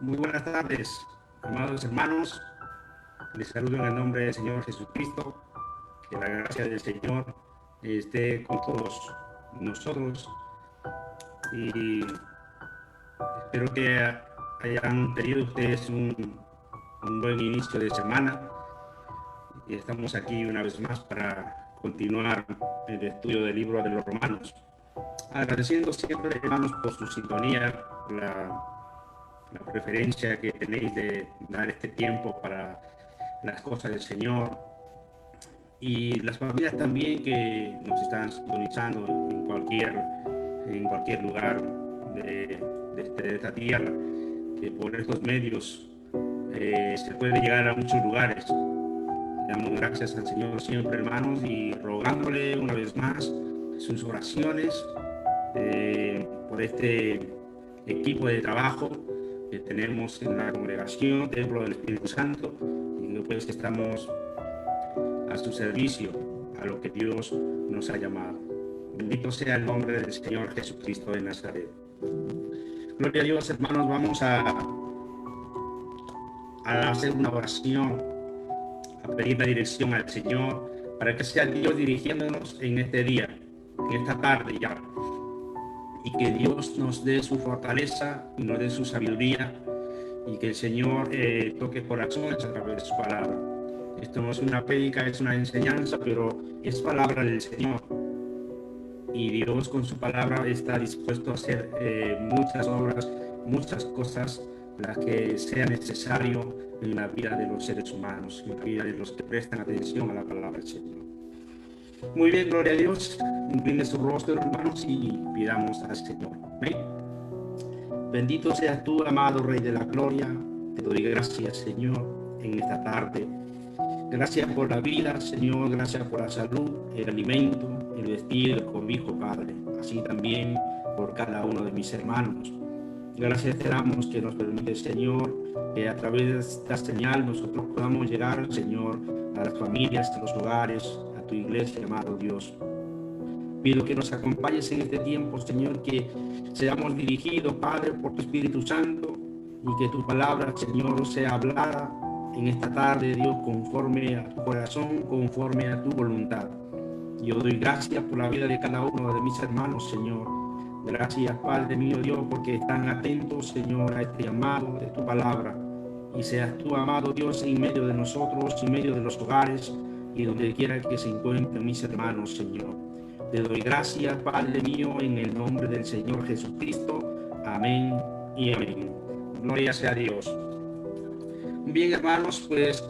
Muy buenas tardes, amados hermanos. Les saludo en el nombre del Señor Jesucristo. Que la gracia del Señor esté con todos nosotros y espero que hayan tenido ustedes un buen inicio de semana y estamos aquí una vez más para continuar el estudio del libro de los Romanos. Agradeciendo siempre, hermanos, por su sintonía, la preferencia que tenéis de dar este tiempo para las cosas del Señor y las familias también que nos están sintonizando en cualquier lugar de esta tierra, que por estos medios se puede llegar a muchos lugares. Damos gracias al Señor siempre, hermanos, y rogándole una vez más sus oraciones por este equipo de trabajo que tenemos en la congregación Templo del Espíritu Santo y que pues estamos a su servicio, a lo que Dios nos ha llamado. Bendito sea el nombre del Señor Jesucristo de Nazaret. Gloria a Dios, hermanos. Vamos a hacer una oración, a pedir la dirección al Señor para que sea Dios dirigiéndonos en este día, en esta tarde ya, y que Dios nos dé su fortaleza y nos dé su sabiduría y que el Señor toque corazones a través de su palabra. Esto no es una prédica, es una enseñanza, pero es palabra del Señor. Y Dios con su palabra está dispuesto a hacer muchas obras, muchas cosas, las que sea necesario en la vida de los seres humanos, en la vida de los que prestan atención a la palabra del Señor. Muy bien, gloria a Dios. Incline su rostro, hermanos, y pidamos al Señor. ¿Ven? Bendito seas tú, amado Rey de la Gloria. Te doy gracias, Señor, en esta tarde. Gracias por la vida, Señor. Gracias por la salud, el alimento, el vestir, el cobijo, Padre. Así también por cada uno de mis hermanos. Gracias te damos que nos permite, Señor, que a través de esta señal nosotros podamos llegar, Señor, a las familias, a los hogares, a tu iglesia, amado Dios. Pido que nos acompañes en este tiempo, Señor, que seamos dirigidos, Padre, por tu Espíritu Santo y que tu palabra, Señor, sea hablada en esta tarde, Dios, conforme a tu corazón, conforme a tu voluntad. Yo doy gracias por la vida de cada uno de mis hermanos, Señor. Gracias, Padre mío, Dios, porque están atentos, Señor, a este llamado de tu palabra. Y seas tú, amado Dios, en medio de nosotros, en medio de los hogares y donde quiera que se encuentren mis hermanos, Señor. Te doy gracias, Padre mío, en el nombre del Señor Jesucristo. Amén y amén. Gloria sea a Dios. Bien, hermanos, pues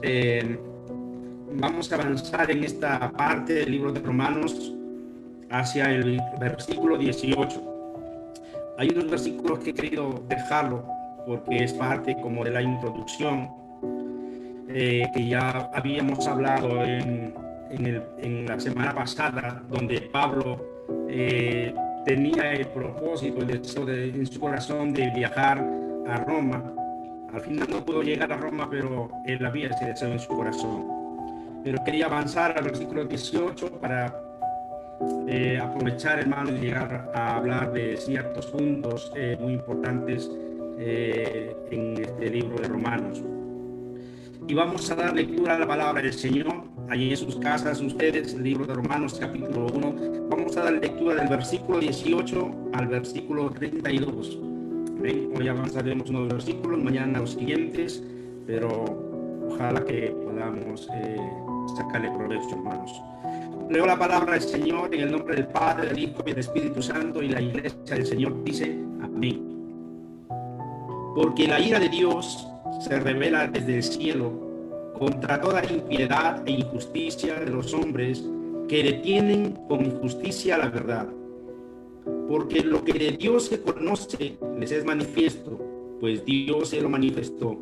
vamos a avanzar en esta parte del libro de Romanos hacia el versículo 18. Hay unos versículos que he querido dejarlo porque es parte como de la introducción que ya habíamos hablado en la semana pasada, donde Pablo tenía el propósito, el deseo en su corazón de viajar a Roma. Al final no pudo llegar a Roma, pero él había ese deseo en su corazón. Pero quería avanzar al versículo 18 para aprovechar, hermano, y llegar a hablar de ciertos puntos muy importantes en este libro de Romanos. Y vamos a dar lectura a la palabra del Señor. Allí en sus casas, ustedes, el libro de Romanos, capítulo 1. Vamos a dar lectura del versículo 18 al versículo 32. ¿Ven? Hoy avanzaremos unos versículos, mañana los siguientes, pero ojalá que podamos sacarle provecho, hermanos. Leo la palabra del Señor en el nombre del Padre, del Hijo y del Espíritu Santo, y la iglesia del Señor dice: amén. Porque la ira de Dios se revela desde el cielo contra toda impiedad e injusticia de los hombres que detienen con injusticia la verdad. Porque lo que de Dios se conoce les es manifiesto, pues Dios se lo manifestó.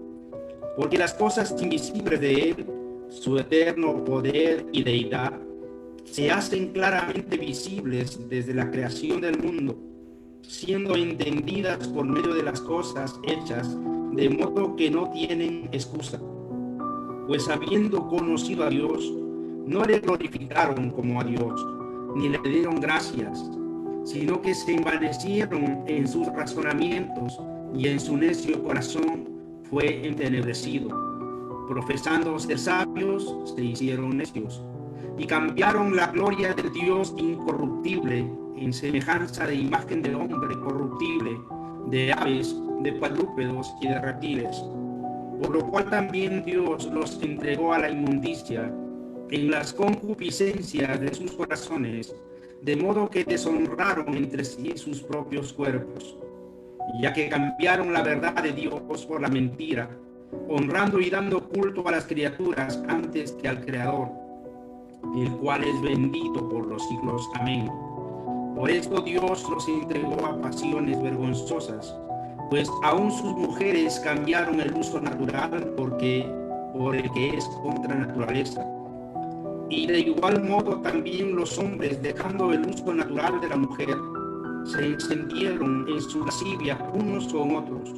Porque las cosas invisibles de Él, su eterno poder y deidad, se hacen claramente visibles desde la creación del mundo, siendo entendidas por medio de las cosas hechas, de modo que no tienen excusa. Pues habiendo conocido a Dios, no le glorificaron como a Dios, ni le dieron gracias, sino que se envanecieron en sus razonamientos y en su necio corazón fue entenebrecido. Profesando ser sabios, se hicieron necios, y cambiaron la gloria del Dios incorruptible en semejanza de imagen de hombre corruptible, de aves, de cuadrúpedos y de reptiles. Por lo cual también Dios los entregó a la inmundicia en las concupiscencias de sus corazones, de modo que deshonraron entre sí sus propios cuerpos, ya que cambiaron la verdad de Dios por la mentira, honrando y dando culto a las criaturas antes que al Creador, el cual es bendito por los siglos. Amén. Por esto Dios los entregó a pasiones vergonzosas, pues aún sus mujeres cambiaron el uso natural por el que es contra naturaleza. Y de igual modo también los hombres, dejando el uso natural de la mujer, se encendieron en su lascivia unos con otros,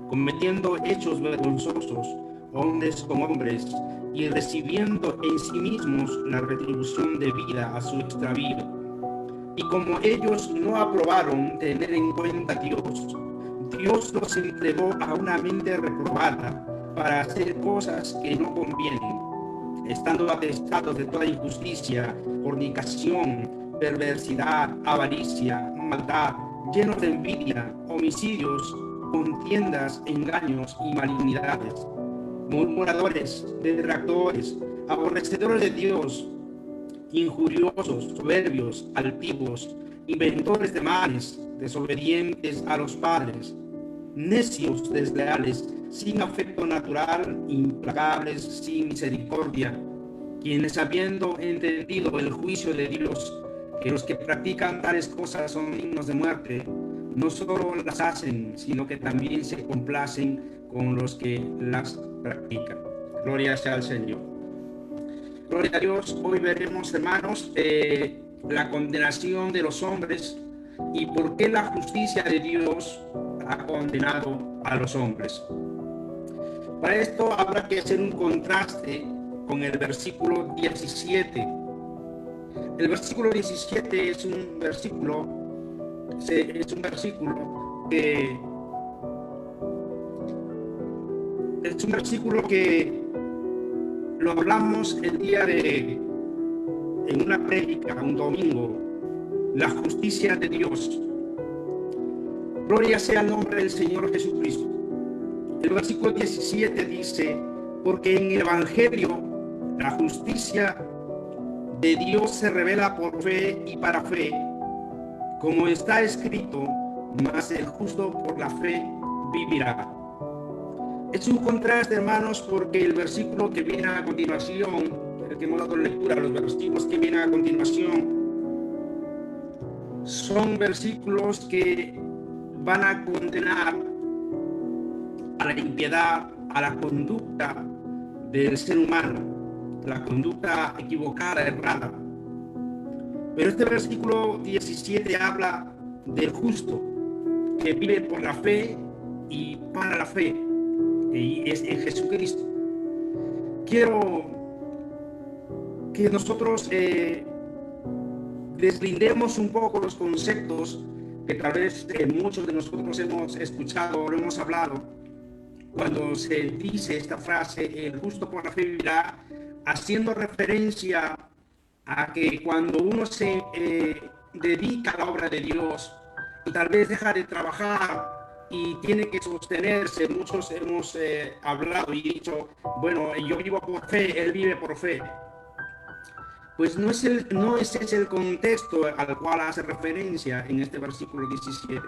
cometiendo hechos vergonzosos, hombres con hombres, y recibiendo en sí mismos la retribución debida a su extravío. Y como ellos no aprobaron tener en cuenta a Dios, Dios los entregó a una mente reprobada para hacer cosas que no convienen, estando atestados de toda injusticia, fornicación, perversidad, avaricia, maldad, llenos de envidia, homicidios, contiendas, engaños y malignidades, murmuradores, detractores, aborrecedores de Dios, injuriosos, soberbios, altivos, inventores de males, desobedientes a los padres, necios, desleales, sin afecto natural, implacables, sin misericordia, quienes habiendo entendido el juicio de Dios, que los que practican tales cosas son dignos de muerte, no solo las hacen, sino que también se complacen con los que las practican. Gloria sea al Señor. Gloria a Dios. Hoy veremos, hermanos, la condenación de los hombres y por qué la justicia de Dios ha condenado a los hombres. Para esto habrá que hacer un contraste con el versículo 17. El versículo 17 es un versículo que lo hablamos el día en una prédica, un domingo, la justicia de Dios. Gloria sea el nombre del Señor Jesucristo. El versículo 17 dice: porque en el Evangelio la justicia de Dios se revela por fe y para fe, como está escrito, mas el justo por la fe vivirá. Es un contraste, hermanos, porque el versículo que viene a continuación, el que hemos dado lectura, los versículos que vienen a continuación, son versículos que van a condenar a la impiedad, a la conducta del ser humano, la conducta equivocada, errada. Pero este versículo 17 habla del justo, que vive por la fe y para la fe, y es en Jesucristo. Quiero que nosotros deslindemos un poco los conceptos que tal vez muchos de nosotros hemos escuchado o hemos hablado cuando se dice esta frase, el justo por la fe vivirá, haciendo referencia a que cuando uno se dedica a la obra de Dios y tal vez deja de trabajar y tiene que sostenerse, muchos hemos hablado y dicho, bueno, yo vivo por fe, él vive por fe. Pues no ese es el contexto al cual hace referencia en este versículo 17.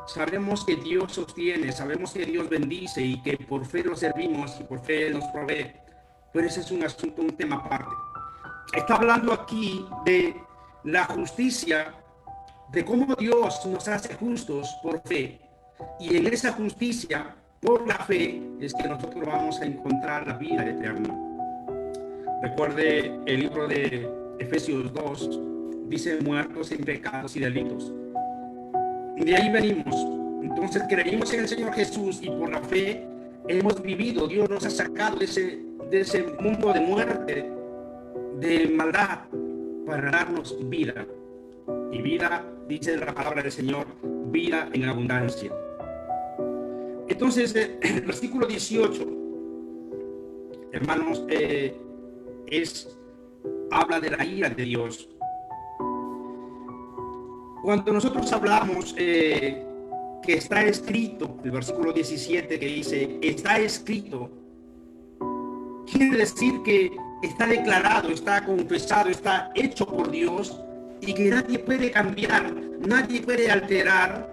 Sabemos que Dios sostiene, sabemos que Dios bendice y que por fe lo servimos y por fe nos provee, pero ese es un asunto, un tema aparte. Está hablando aquí de la justicia, de cómo Dios nos hace justos por fe, y en esa justicia, por la fe, es que nosotros vamos a encontrar la vida eterna. Recuerde el libro de Efesios 2, dice muertos en pecados y delitos. De ahí venimos. Entonces creímos en el Señor Jesús y por la fe hemos vivido. Dios nos ha sacado de ese mundo de muerte, de maldad, para darnos vida. Y vida, dice la palabra del Señor, vida en abundancia. Entonces Entonces, el versículo 18, hermanos, habla de la ira de Dios. Cuando nosotros hablamos que está escrito, el versículo 17 que dice, está escrito, quiere decir que está declarado, está confesado, está hecho por Dios y que nadie puede cambiar, nadie puede alterar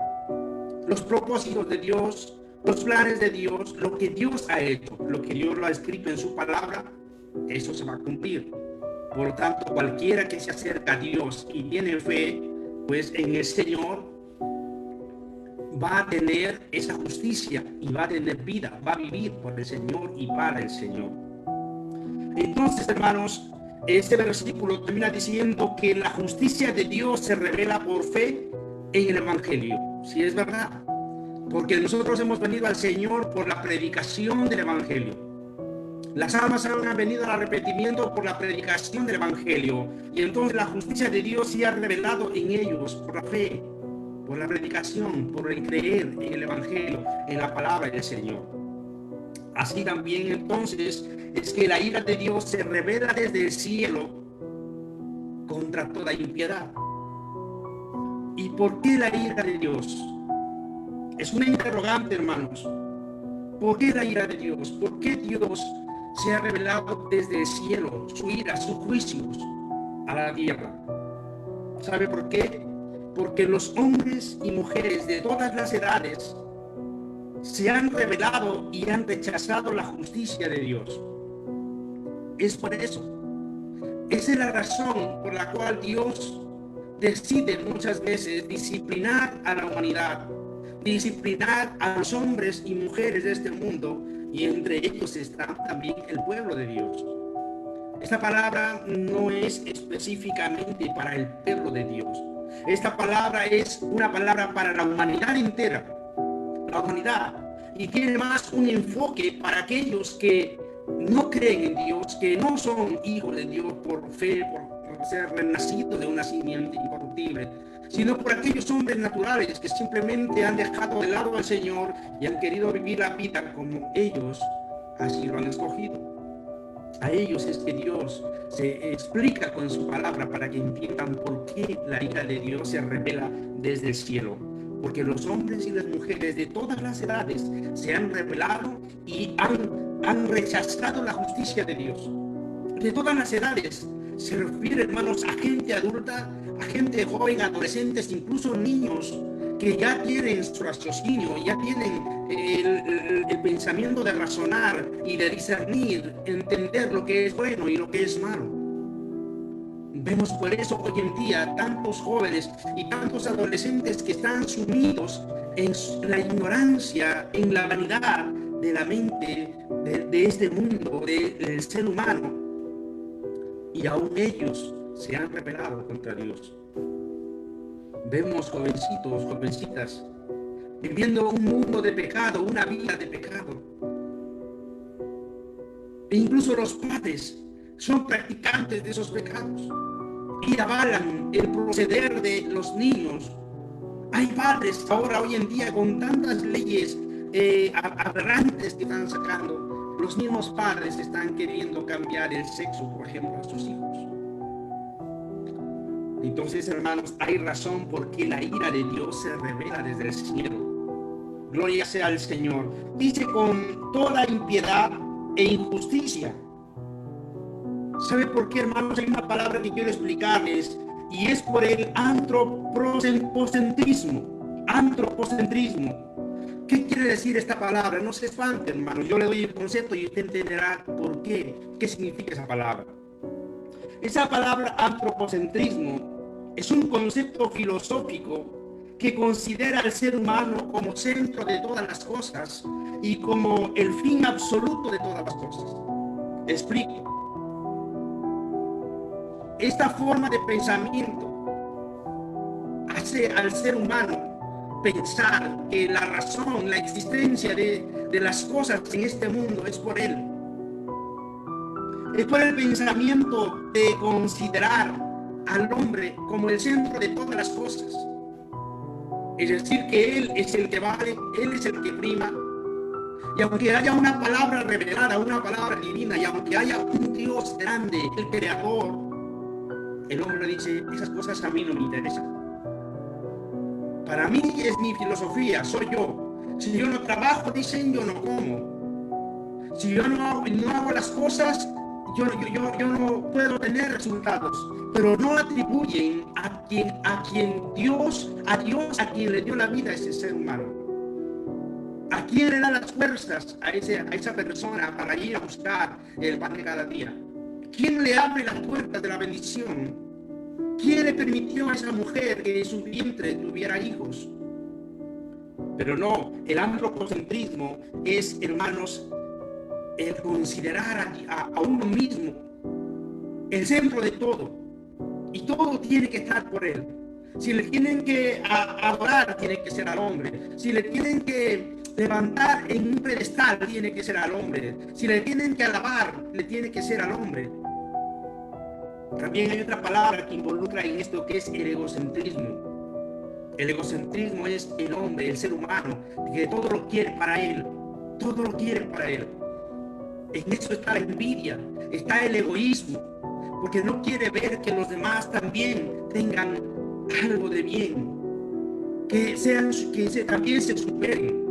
los propósitos de Dios, los planes de Dios, lo que Dios ha hecho, lo que Dios lo ha escrito en su palabra, eso se va a cumplir. Por lo tanto, cualquiera que se acerca a Dios y tiene fe, pues en el Señor, va a tener esa justicia y va a tener vida, va a vivir por el Señor y para el Señor. Entonces, hermanos, este versículo termina diciendo que la justicia de Dios se revela por fe en el Evangelio. Si es verdad, porque nosotros hemos venido al Señor por la predicación del Evangelio. Las almas han venido al arrepentimiento por la predicación del Evangelio, y entonces la justicia de Dios se ha revelado en ellos por la fe, por la predicación, por el creer en el Evangelio, en la palabra del Señor. Así también entonces es que la ira de Dios se revela desde el cielo contra toda impiedad. ¿Y por qué la ira de Dios? Es una interrogante, hermanos. ¿Por qué la ira de Dios? ¿Por qué Dios se ha revelado desde el cielo su ira, sus juicios a la tierra? ¿Sabe por qué? Porque los hombres y mujeres de todas las edades se han rebelado y han rechazado la justicia de Dios. Es por eso. Esa es la razón por la cual Dios decide muchas veces disciplinar a la humanidad, disciplinar a los hombres y mujeres de este mundo, y entre ellos está también el pueblo de Dios. Esta palabra no es específicamente para el pueblo de Dios. Esta palabra es una palabra para la humanidad entera, la humanidad, y tiene más un enfoque para aquellos que no creen en Dios, que no son hijos de Dios por fe, por ser renacidos de una simiente incorruptible, sino por aquellos hombres naturales que simplemente han dejado de lado al Señor y han querido vivir la vida como ellos así lo han escogido. A ellos es que Dios se explica con su palabra para que entiendan por qué la ira de Dios se revela desde el cielo. Porque los hombres y las mujeres de todas las edades se han rebelado y han rechazado la justicia de Dios. De todas las edades. Se refiere, hermanos, a gente adulta, a gente joven, adolescentes, incluso niños que ya tienen su raciocinio, ya tienen el pensamiento de razonar y de discernir, entender lo que es bueno y lo que es malo. Vemos por eso hoy en día tantos jóvenes y tantos adolescentes que están sumidos en la ignorancia, en la vanidad de la mente de este mundo, del ser humano. Y aún ellos se han rebelado contra Dios. Vemos jovencitos, jovencitas, viviendo un mundo de pecado, una vida de pecado. E incluso los padres son practicantes de esos pecados y avalan el proceder de los niños. Hay padres ahora, hoy en día, con tantas leyes aberrantes que están sacando. Los mismos padres están queriendo cambiar el sexo, por ejemplo, a sus hijos. Entonces, hermanos, hay razón por qué la ira de Dios se revela desde el cielo. Gloria sea al Señor. Dice con toda impiedad e injusticia. ¿Sabe por qué, hermanos? Hay una palabra que quiero explicarles y es por el antropocentrismo. Antropocentrismo. ¿Qué quiere decir esta palabra? No se espante, hermano. Yo le doy el concepto y usted entenderá por qué. ¿Qué significa esa palabra? Esa palabra antropocentrismo es un concepto filosófico que considera al ser humano como centro de todas las cosas y como el fin absoluto de todas las cosas. Explico. Esta forma de pensamiento hace al ser humano pensar que la razón, la existencia de las cosas en este mundo es por él. Es por el pensamiento de considerar al hombre como el centro de todas las cosas. Es decir, que él es el que vale, él es el que prima, Y aunque haya una palabra revelada, una palabra divina, y aunque haya un Dios grande, el creador, el hombre dice, esas cosas a mí no me interesan. Para mí es mi filosofía, soy yo. Si yo no trabajo, dicen, yo no como. Si yo no hago las cosas, yo no puedo tener resultados. Pero no atribuyen a Dios, a quien le dio la vida a ese ser humano. ¿A quién le da las fuerzas a esa persona para ir a buscar el pan de cada día? ¿Quién le abre las puertas de la bendición? ¿Quién le permitió a esa mujer que en su vientre tuviera hijos? Pero no, el antropocentrismo es, hermanos, el considerar a uno mismo el centro de todo. Y todo tiene que estar por él. Si le tienen que adorar, tiene que ser al hombre. Si le tienen que levantar en un pedestal, tiene que ser al hombre. Si le tienen que alabar, le tiene que ser al hombre. También hay otra palabra que involucra en esto, que es el egocentrismo. El egocentrismo es el hombre, el ser humano, que todo lo quiere para él. Todo lo quiere para él. En eso está la envidia, está el egoísmo, porque no quiere ver que los demás también tengan algo de bien, que también se superen.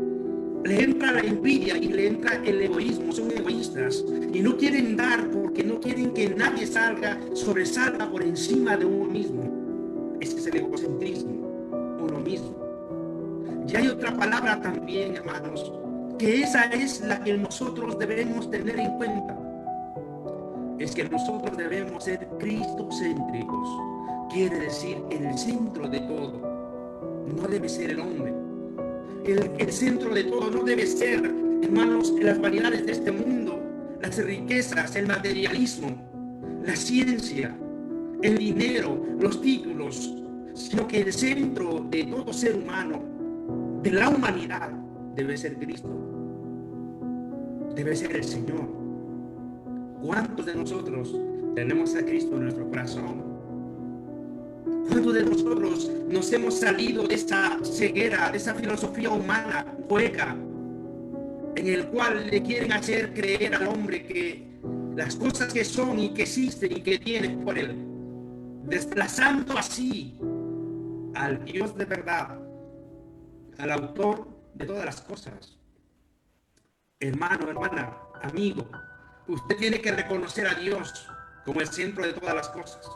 Le entra la envidia y le entra el egoísmo, son egoístas y no quieren dar porque no quieren que nadie sobresalga por encima de uno mismo. Ese es el egocentrismo, uno mismo. Y hay otra palabra también, hermanos, que esa es la que nosotros debemos tener en cuenta. Es que nosotros debemos ser cristocéntricos. Quiere decir en el centro de todo. No debe ser el hombre. El centro de todo no debe ser, hermanos, las vanidades de este mundo, las riquezas, el materialismo, la ciencia, el dinero, los títulos, sino que el centro de todo ser humano, de la humanidad, debe ser Cristo. Debe ser el Señor. ¿Cuántos de nosotros tenemos a Cristo en nuestro corazón? ¿Cuántos de nosotros nos hemos salido de esa ceguera, de esa filosofía humana hueca, en el cual le quieren hacer creer al hombre que las cosas que son y que existen y que tienen por él, desplazando así al Dios de verdad, al autor de todas las cosas? Hermano, hermana, amigo, usted tiene que reconocer a Dios como el centro de todas las cosas.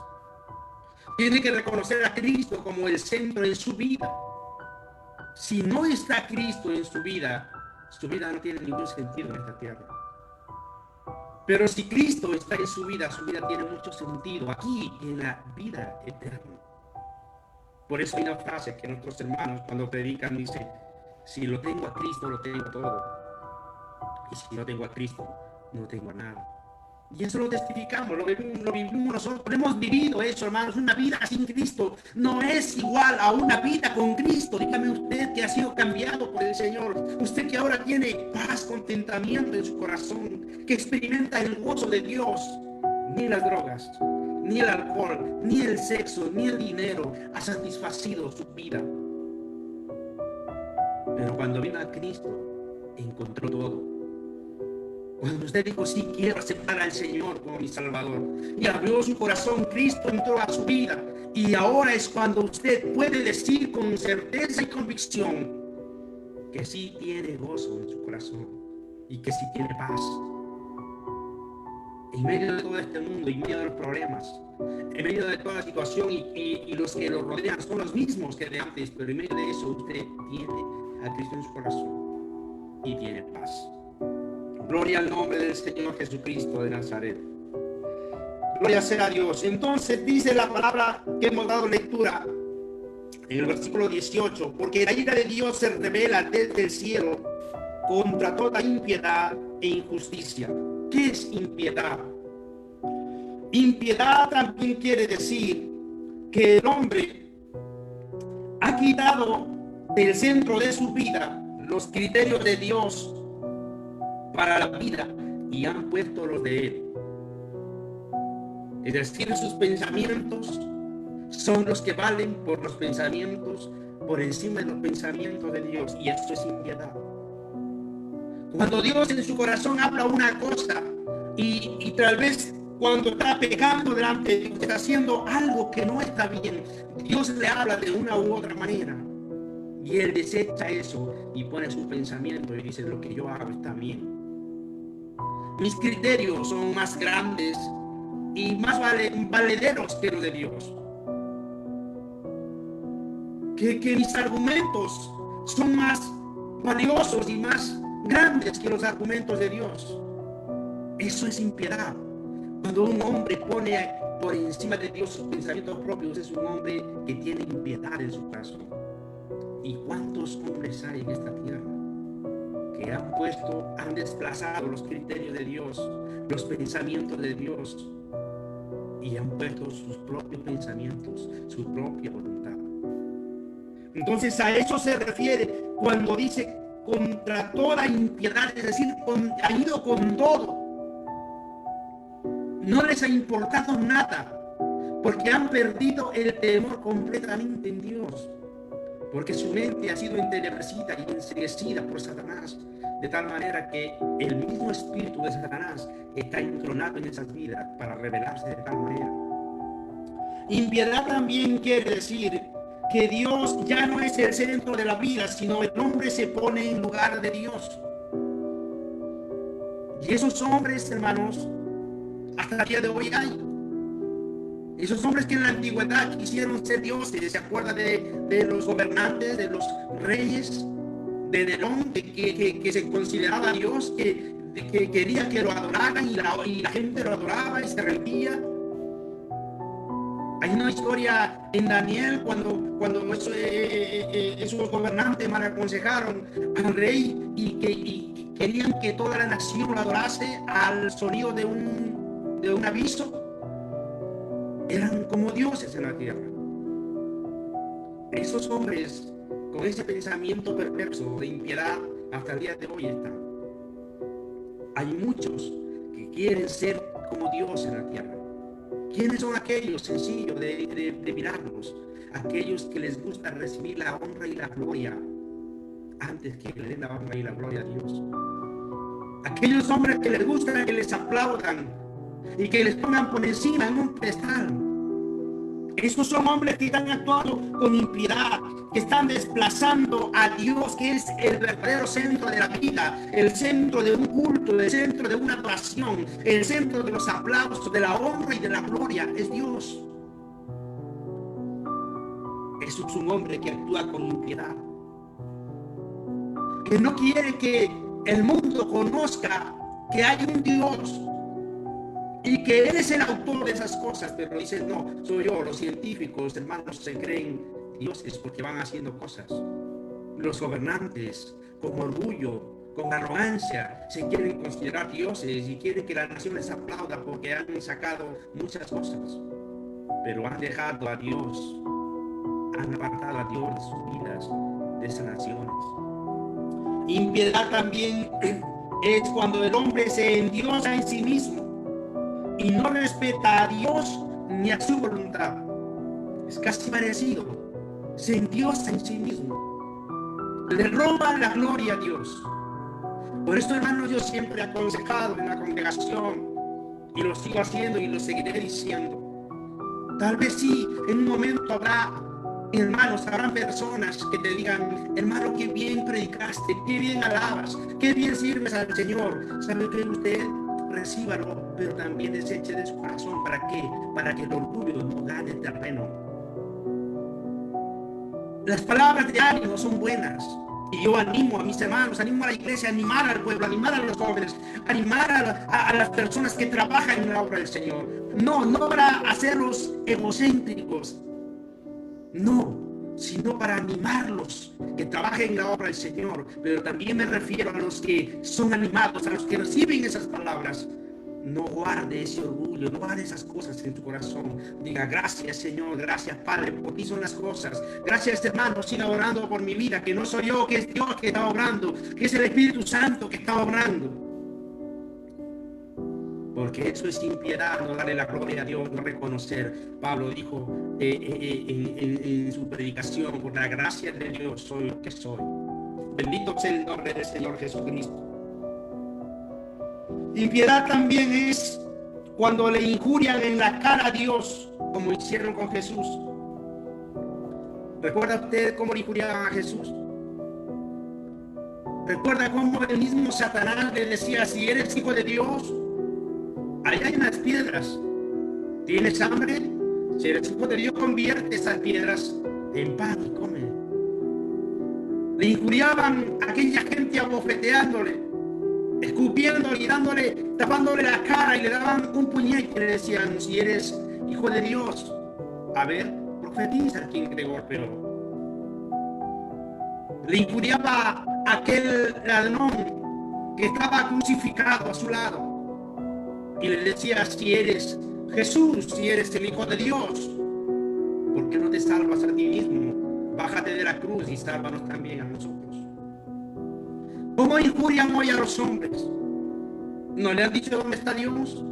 Tiene que reconocer a Cristo como el centro en su vida. Si no está Cristo en su vida no tiene ningún sentido en esta tierra. Pero si Cristo está en su vida tiene mucho sentido aquí en la vida eterna. Por eso hay una frase que nuestros hermanos cuando predican dicen: si lo tengo a Cristo, lo tengo todo. Y si no tengo a Cristo, no tengo nada. Y eso lo testificamos, lo vivimos nosotros, hemos vivido eso, hermanos. Una vida sin Cristo no es igual a una vida con Cristo. Dígame usted que ha sido cambiado por el Señor, usted que ahora tiene paz, contentamiento en su corazón, que experimenta el gozo de Dios. Ni las drogas, ni el alcohol, ni el sexo, ni el dinero ha satisfacido su vida. Pero cuando vino a Cristo, encontró todo. Cuando usted dijo: sí, quiero aceptar al Señor como mi Salvador, y abrió su corazón, Cristo entró a su vida. Y ahora es cuando usted puede decir con certeza y convicción que sí tiene gozo en su corazón y que sí tiene paz. En medio de todo este mundo, en medio de los problemas, en medio de toda la situación, y los que lo rodean son los mismos que de antes, pero en medio de eso usted tiene a Cristo en su corazón y tiene paz. Gloria al nombre del Señor Jesucristo de Nazaret. Gloria sea a Dios. Entonces dice la palabra que hemos dado lectura en el versículo 18: porque la ira de Dios se revela desde el cielo contra toda impiedad e injusticia. ¿Qué es impiedad? Impiedad también quiere decir que el hombre ha quitado del centro de su vida los criterios de Dios para la vida y han puesto los de él. Es decir, sus pensamientos son los que valen por los pensamientos, por encima de los pensamientos de Dios, y esto es impiedad. Cuando Dios en su corazón habla una cosa y tal vez cuando está pecando delante de Dios, está haciendo algo que no está bien, Dios le habla de una u otra manera. Y él desecha eso y pone su pensamiento y dice: lo que yo hago está bien. Mis criterios son más grandes y más valederos que los de Dios. Que mis argumentos son más valiosos y más grandes que los argumentos de Dios. Eso es impiedad. Cuando un hombre pone por encima de Dios sus pensamientos propios, es un hombre que tiene impiedad en su corazón. ¿Y cuántos hombres hay en esta tierra que han desplazado los criterios de Dios, los pensamientos de Dios, y han puesto sus propios pensamientos, su propia voluntad? Entonces a eso se refiere cuando dice contra toda impiedad, es decir, ha ido con todo. No les ha importado nada, porque han perdido el temor completamente en Dios, porque su mente ha sido entenebrecida y enseguecida por Satanás, de tal manera que el mismo espíritu de Satanás está entronado en esas vidas para revelarse de tal manera. Impiedad también quiere decir que Dios ya no es el centro de la vida, sino el hombre se pone en lugar de Dios. Y esos hombres, hermanos, hasta el día de hoy hay. Esos hombres que en la antigüedad quisieron ser dioses. ¿Se acuerda de los gobernantes, de los reyes de Nerón, que se consideraba Dios, que quería que lo adoraran y la gente lo adoraba y se rendía? Hay una historia en Daniel cuando esos gobernantes mal aconsejaron al rey y querían que toda la nación lo adorase al sonido de un aviso. Eran como dioses en la tierra. Esos hombres con ese pensamiento perverso de impiedad hasta el día de hoy están. Hay muchos que quieren ser como Dios en la tierra. ¿Quiénes son aquellos? Sencillos de mirarlos. Aquellos que les gusta recibir la honra y la gloria antes que le den la honra y la gloria a Dios. Aquellos hombres que les gusta que les aplaudan y que les pongan por encima en un pedestal. Esos son hombres que están actuando con impiedad, que están desplazando a Dios, que es el verdadero centro de la vida, el centro de un culto, el centro de una adoración, el centro de los aplausos, de la honra y de la gloria, es Dios. Eso es un hombre que actúa con impiedad, que no quiere que el mundo conozca que hay un Dios y que Él es el autor de esas cosas, pero dice: no, soy yo. Los científicos, hermanos, se creen dioses porque van haciendo cosas. Los gobernantes, con orgullo, con arrogancia, se quieren considerar dioses y quieren que la nación les aplauda porque han sacado muchas cosas, pero han dejado a Dios, han apartado a Dios de sus vidas, de esas naciones. Impiedad también es cuando el hombre se endiosa en sí mismo y no respeta a Dios ni a su voluntad. Es casi parecido. Se endiosa en sí mismo. Le roba la gloria a Dios. Por esto, hermanos, yo siempre he aconsejado en la congregación, y lo sigo haciendo y lo seguiré diciendo. Tal vez sí, en un momento habrán personas que te digan: hermano, qué bien predicaste, qué bien alabas, qué bien sirves al Señor. ¿Sabe qué? Usted recíbalo, pero también deseche de su corazón. ¿Para qué? Para que el orgullo no gane terreno. Las palabras de ánimo son buenas, y yo animo a mis hermanos, animo a la iglesia, animar al pueblo, animar a los jóvenes, animar a las personas que trabajan en la obra del Señor. No para hacerlos egocéntricos, no, sino para animarlos que trabajen en la obra del Señor. Pero también me refiero a los que son animados, a los que reciben esas palabras. No guarde ese orgullo, no guarde esas cosas en tu corazón. Diga: gracias, Señor, gracias, Padre, por ti son las cosas. Gracias, hermano, siga orando por mi vida, que no soy yo, que es Dios que está obrando, que es el Espíritu Santo que está obrando. Porque eso es impiedad, no darle la gloria a Dios, no reconocer. Pablo dijo en su predicación: por la gracia de Dios soy lo que soy. Bendito sea el nombre del Señor Jesucristo. Impiedad también es cuando le injurian en la cara a Dios, como hicieron con Jesús. ¿Recuerda usted cómo le injuriaban a Jesús? ¿Recuerda cómo el mismo Satanás le decía, si eres hijo de Dios, allá hay unas piedras? ¿Tienes hambre? Si eres hijo de Dios, convierte esas piedras en pan y come. Le injuriaban a aquella gente abofeteándole, escupiéndole y tapándole la cara, y le daban un puñete y le decían, si eres hijo de Dios, a ver, profetiza quién te golpeó. Le injuriaba a aquel ladrón que estaba crucificado a su lado y le decía, si eres Jesús, si eres el Hijo de Dios, ¿por qué no te salvas a ti mismo? Bájate de la cruz y sálvanos también a nosotros. ¿Cómo injurian hoy a los hombres? ¿No le han dicho dónde está Dios?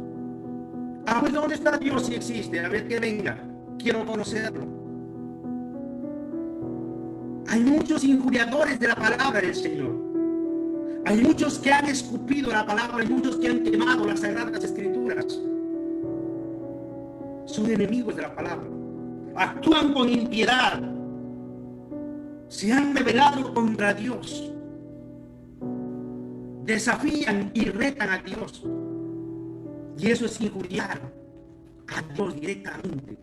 Ah, pues ¿dónde está Dios si existe? A ver que venga, quiero conocerlo. Hay muchos injuriadores de la palabra del Señor. Hay muchos que han escupido la palabra, hay muchos que han quemado las sagradas escrituras. Son enemigos de la palabra. Actúan con impiedad. Se han rebelado contra Dios. Desafían y retan a Dios. Y eso es injuriar a Dios directamente.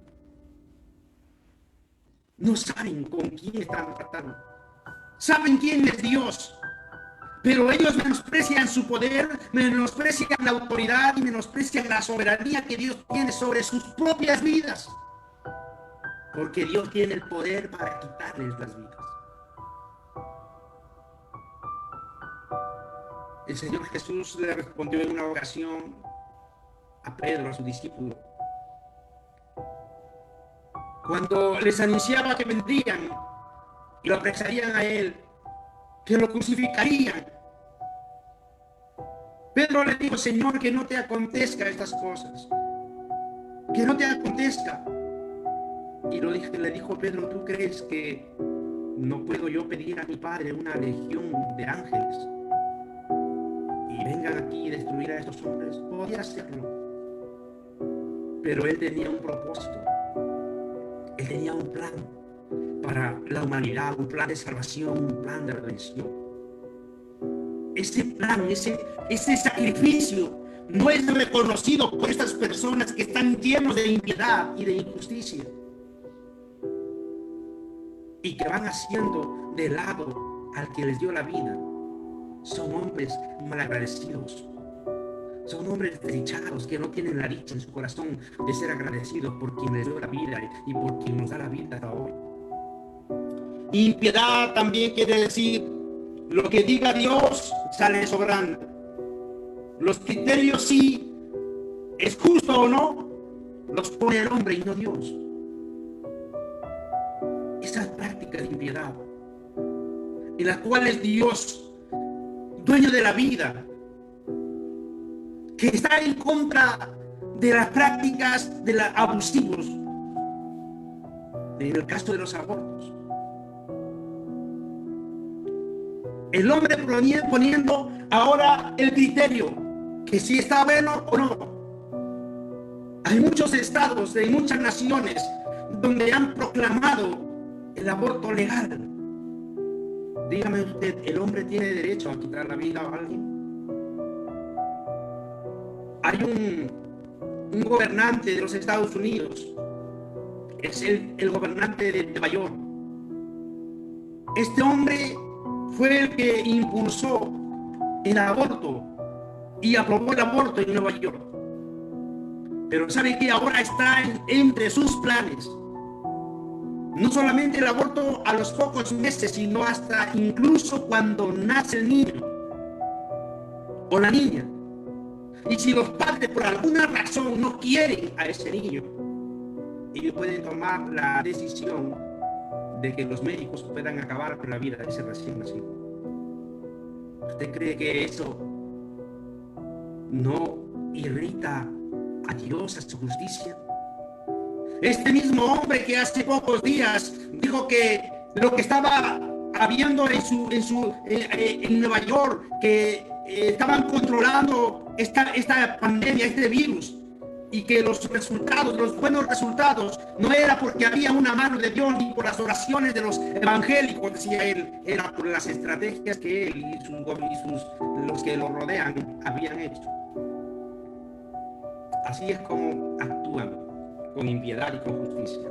No saben con quién están tratando. Saben quién es Dios. Pero ellos menosprecian su poder, menosprecian la autoridad y menosprecian la soberanía que Dios tiene sobre sus propias vidas. Porque Dios tiene el poder para quitarles las vidas. El Señor Jesús le respondió en una ocasión a Pedro, a su discípulo, cuando les anunciaba que vendrían y lo apresarían a él, que lo crucificarían. Pedro le dijo, Señor, que no te acontezca estas cosas, que no te acontezca. Y le dijo Pedro, ¿tú crees que no puedo yo pedir a mi Padre una legión de ángeles y vengan aquí y destruir a estos hombres? Podía hacerlo, pero él tenía un propósito. Él tenía un plan para la humanidad, un plan de salvación, un plan de redención. Ese plan, ese sacrificio no es reconocido por estas personas que están llenos de impiedad y de injusticia y que van haciendo de lado al que les dio la vida. Son hombres malagradecidos. Son hombres desdichados que no tienen la dicha en su corazón de ser agradecidos por quien les dio la vida y por quien nos da la vida hasta hoy. Impiedad también quiere decir lo que diga Dios sale sobrando. Los criterios, si es justo o no, los pone el hombre y no Dios. Esas prácticas de impiedad en las cuales Dios, dueño de la vida, que está en contra de las prácticas de los abusivos, en el caso de los abortos. El hombre poniendo ahora el criterio, que si está bueno o no. Hay muchos estados, de muchas naciones, donde han proclamado el aborto legal. Dígame usted, ¿el hombre tiene derecho a quitar la vida a alguien? Hay un gobernante de los Estados Unidos, es el gobernante de Nueva York. Este hombre fue el que impulsó el aborto y aprobó el aborto en Nueva York. Pero sabe que ahora está entre sus planes no solamente el aborto a los pocos meses, sino hasta incluso cuando nace el niño o la niña. Y si los padres por alguna razón no quieren a ese niño, ellos pueden tomar la decisión de que los médicos puedan acabar con la vida de ese recién nacido. ¿Usted cree que eso no irrita a Dios, a su justicia? Este mismo hombre que hace pocos días dijo que lo que estaba habiendo en Nueva York, que estaban controlando esta pandemia, este virus, y que los resultados, los buenos resultados, no era porque había una mano de Dios ni por las oraciones de los evangélicos, decía él, era por las estrategias que él y los que lo rodean habían hecho. Así es como actúan, con impiedad y con justicia.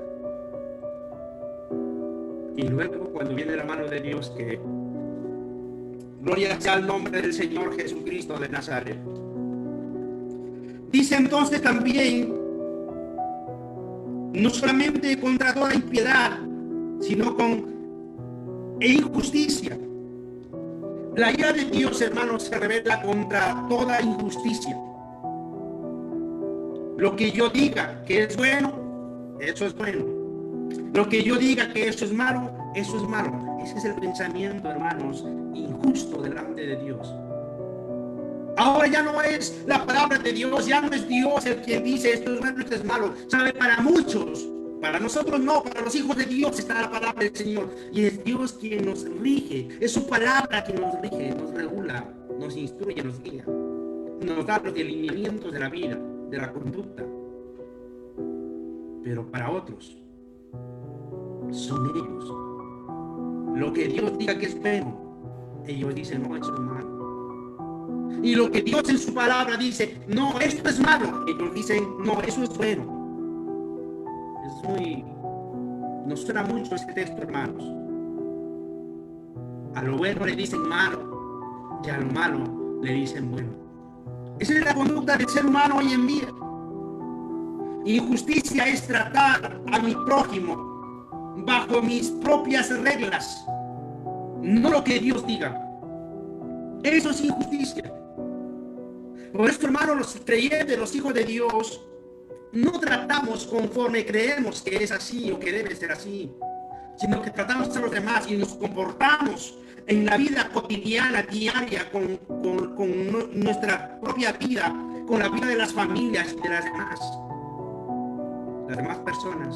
Y luego, cuando viene la mano de Dios, que gloria sea al nombre del Señor Jesucristo de Nazaret. Dice entonces también, no solamente contra toda impiedad, sino con injusticia. La ira de Dios, hermanos, se revela contra toda injusticia. Lo que yo diga que es bueno, eso es bueno. Lo que yo diga que eso es malo, eso es malo. Ese es el pensamiento, hermanos, injusto delante de Dios. Ahora ya no es la palabra de Dios, ya no es Dios el quien dice esto es bueno, esto es malo. Sabe, para muchos, para nosotros no, para los hijos de Dios está la palabra del Señor. Y es Dios quien nos rige, es su palabra quien nos rige, nos regula, nos instruye, nos guía. Nos da los lineamientos de la vida, de la conducta. Pero para otros, son ellos. Lo que Dios diga que es bueno, ellos dicen, no, eso es malo. Y lo que Dios en su palabra dice, no, esto es malo, ellos dicen, no, eso es bueno. Nos suena mucho este texto, hermanos. A lo bueno le dicen malo, y a lo malo le dicen bueno. Esa es la conducta del ser humano hoy en día. Injusticia es tratar a mi prójimo bajo mis propias reglas, no lo que Dios diga. Eso es injusticia. Por esto, hermanos, los creyentes, los hijos de Dios, no tratamos conforme creemos que es así o que debe ser así, sino que tratamos a los demás y nos comportamos en la vida cotidiana, diaria, con nuestra propia vida, con la vida de las familias y de las demás personas.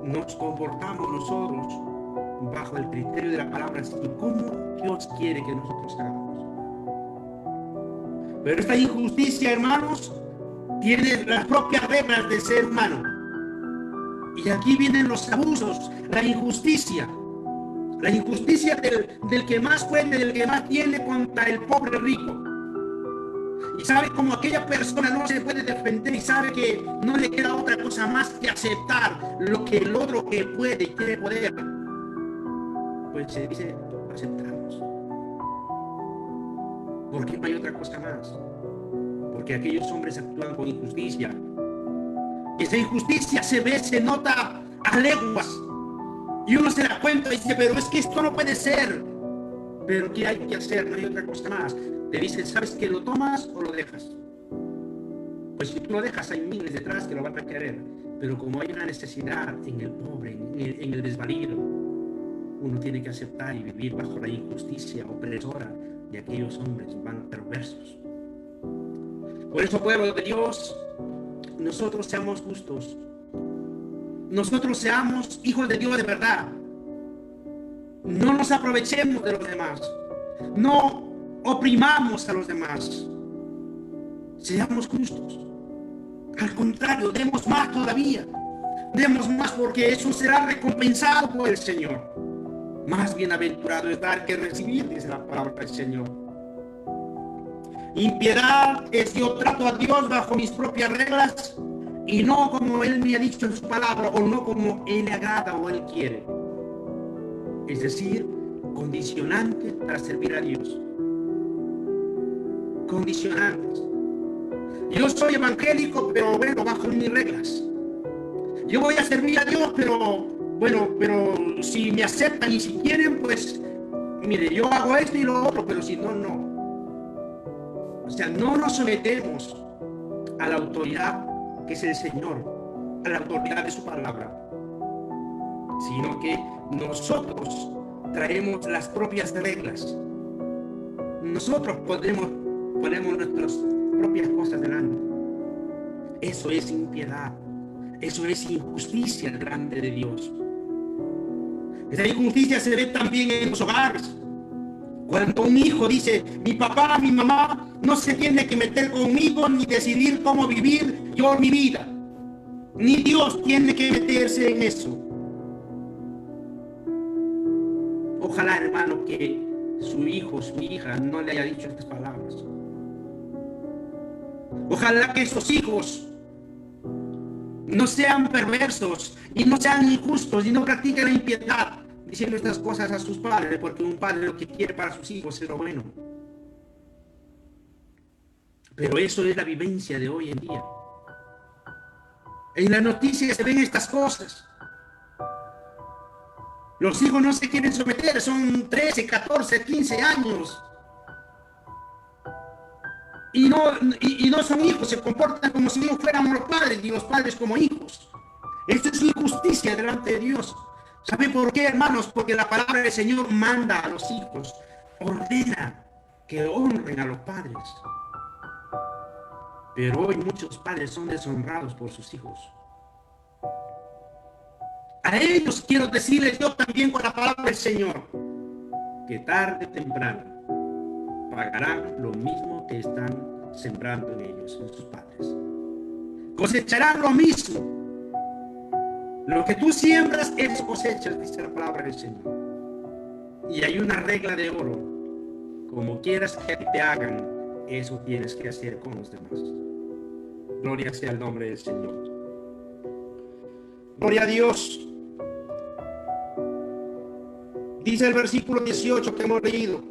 Nos comportamos nosotros bajo el criterio de la palabra, sino cómo Dios quiere que nosotros hagamos. Pero esta injusticia, hermanos, tiene las propias reglas del ser humano. Y aquí vienen los abusos, la injusticia del que más puede, del que más tiene contra el pobre rico. Y sabe como aquella persona no se puede defender y sabe que no le queda otra cosa más que aceptar lo que el otro que puede y quiere poder. Pues se dice, aceptamos. Porque no hay otra cosa más. Porque aquellos hombres actúan con injusticia. Esa injusticia se ve, se nota a leguas. Y uno se da cuenta y dice, pero es que esto no puede ser. Pero ¿qué hay que hacer? No hay otra cosa más. Te dicen, ¿sabes que lo tomas o lo dejas? Pues si tú lo dejas, hay miles detrás que lo van a querer. Pero como hay una necesidad en el pobre, en el desvalido, uno tiene que aceptar y vivir bajo la injusticia opresora de aquellos hombres van perversos. Por eso, pueblo de Dios, nosotros seamos justos. Nosotros seamos hijos de Dios de verdad. No nos aprovechemos de los demás. No oprimamos a los demás. Seamos justos. Al contrario, demos más todavía. Demos más, porque eso será recompensado por el Señor. Más bienaventurado es dar que recibir, dice la palabra del Señor. Impiedad es yo trato a Dios bajo mis propias reglas y no como Él me ha dicho en su palabra, o no como Él le agrada o Él quiere. Es decir, condicionante para servir a Dios. Condicionantes. Yo soy evangélico, pero bueno, bajo mis reglas. Yo voy a servir a Dios, pero si me aceptan y si quieren, pues, mire, yo hago esto y lo otro, pero si no, no. O sea, no nos sometemos a la autoridad que es el Señor, a la autoridad de su palabra, sino que nosotros traemos las propias reglas. Nosotros ponemos nuestras propias cosas delante. Eso es impiedad. Eso es injusticia delante de Dios. Esa injusticia se ve también en los hogares. Cuando un hijo dice, mi papá, mi mamá no se tiene que meter conmigo ni decidir cómo vivir yo mi vida, ni Dios tiene que meterse en eso. Ojalá, hermano, que su hijo, su hija no le haya dicho estas palabras. Ojalá que esos hijos no sean perversos y no sean injustos y no practiquen la impiedad diciendo estas cosas a sus padres, porque un padre lo que quiere para sus hijos es lo bueno. Pero eso es la vivencia de hoy en día. En las noticias se ven estas cosas. Los hijos no se quieren someter, son 13, 14, 15 años. Y no son hijos, se comportan como si no fuéramos los padres y los padres como hijos. Esto es injusticia delante de Dios. ¿Sabe por qué, hermanos? Porque la palabra del Señor manda a los hijos, ordena que honren a los padres. Pero hoy muchos padres son deshonrados por sus hijos. A ellos quiero decirles yo también con la palabra del Señor, que tarde o temprano pagarán lo mismo que están sembrando en ellos, en sus padres. Cosecharán lo mismo. Lo que tú siembras, eso cosechas, dice la palabra del Señor. Y hay una regla de oro. Como quieras que te hagan, eso tienes que hacer con los demás. Gloria sea el nombre del Señor. Gloria a Dios. Dice el versículo 18 que hemos leído: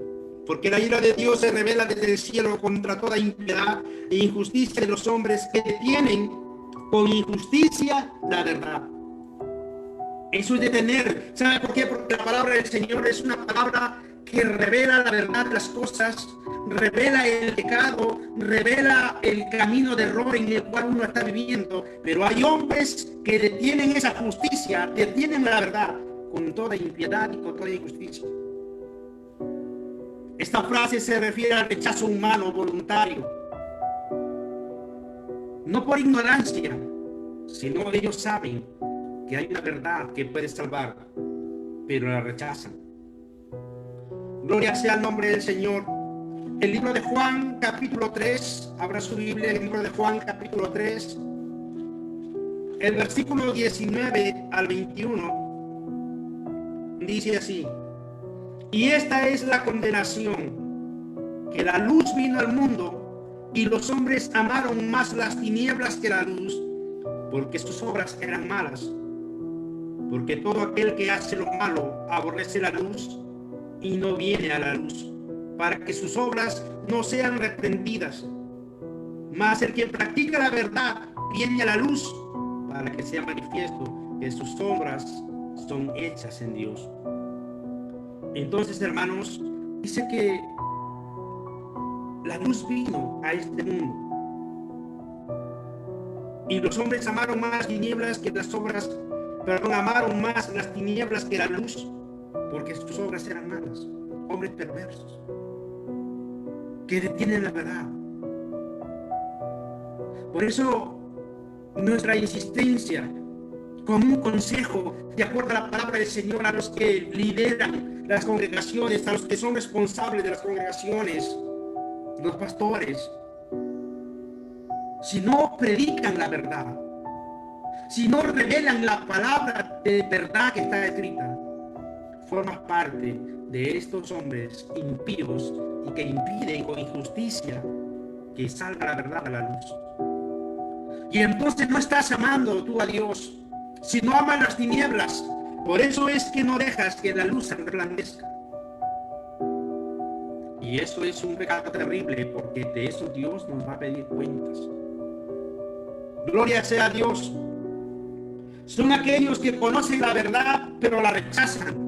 porque la ira de Dios se revela desde el cielo contra toda impiedad e injusticia de los hombres que detienen con injusticia la verdad. Eso es detener. ¿Sabe por qué? Porque la palabra del Señor es una palabra que revela la verdad de las cosas, revela el pecado, revela el camino de error en el cual uno está viviendo. Pero hay hombres que detienen esa justicia, detienen la verdad con toda impiedad y con toda injusticia. Esta frase se refiere al rechazo humano voluntario, no por ignorancia, sino ellos saben que hay una verdad que puede salvar, pero la rechazan. Gloria sea el nombre del Señor. El libro de Juan, capítulo 3, abra su Biblia, el libro de Juan, capítulo 3, el versículo 19 al 21, dice así: y esta es la condenación, que la luz vino al mundo, y los hombres amaron más las tinieblas que la luz, porque sus obras eran malas. Porque todo aquel que hace lo malo aborrece la luz y no viene a la luz, para que sus obras no sean reprendidas. Mas el que practica la verdad viene a la luz, para que sea manifiesto que sus obras son hechas en Dios. Entonces, hermanos, dice que la luz vino a este mundo, y los hombres amaron más tinieblas que las obras, amaron más las tinieblas que la luz, porque sus obras eran malas. Hombres perversos que detienen la verdad. Por eso nuestra insistencia como un consejo, de acuerdo a la palabra del Señor, a los que lideran las congregaciones, a los que son responsables de las congregaciones, los pastores: si no predican la verdad, si no revelan la palabra de verdad que está escrita, formas parte de estos hombres impíos y que impiden con injusticia que salga la verdad a la luz. Y entonces no estás amando tú a Dios, sino amas las tinieblas. Por eso es que no dejas que la luz resplandezca. Y eso es un pecado terrible, porque de eso Dios nos va a pedir cuentas. Gloria sea a Dios. Son aquellos que conocen la verdad, pero la rechazan.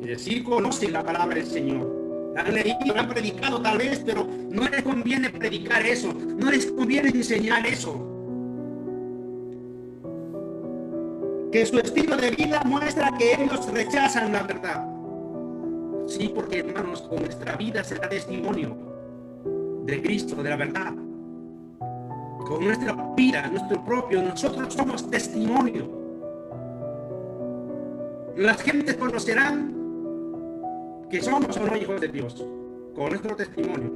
Es decir, conocen la palabra del Señor. La han leído, la han predicado tal vez, pero no les conviene predicar eso. No les conviene enseñar eso. Que su estilo de vida muestra que ellos rechazan la verdad. Sí, porque, hermanos, con nuestra vida será testimonio de Cristo, de la verdad. Con nuestra vida, nuestro propio, nosotros somos testimonio. Las gentes conocerán que somos o no hijos de Dios, con nuestro testimonio.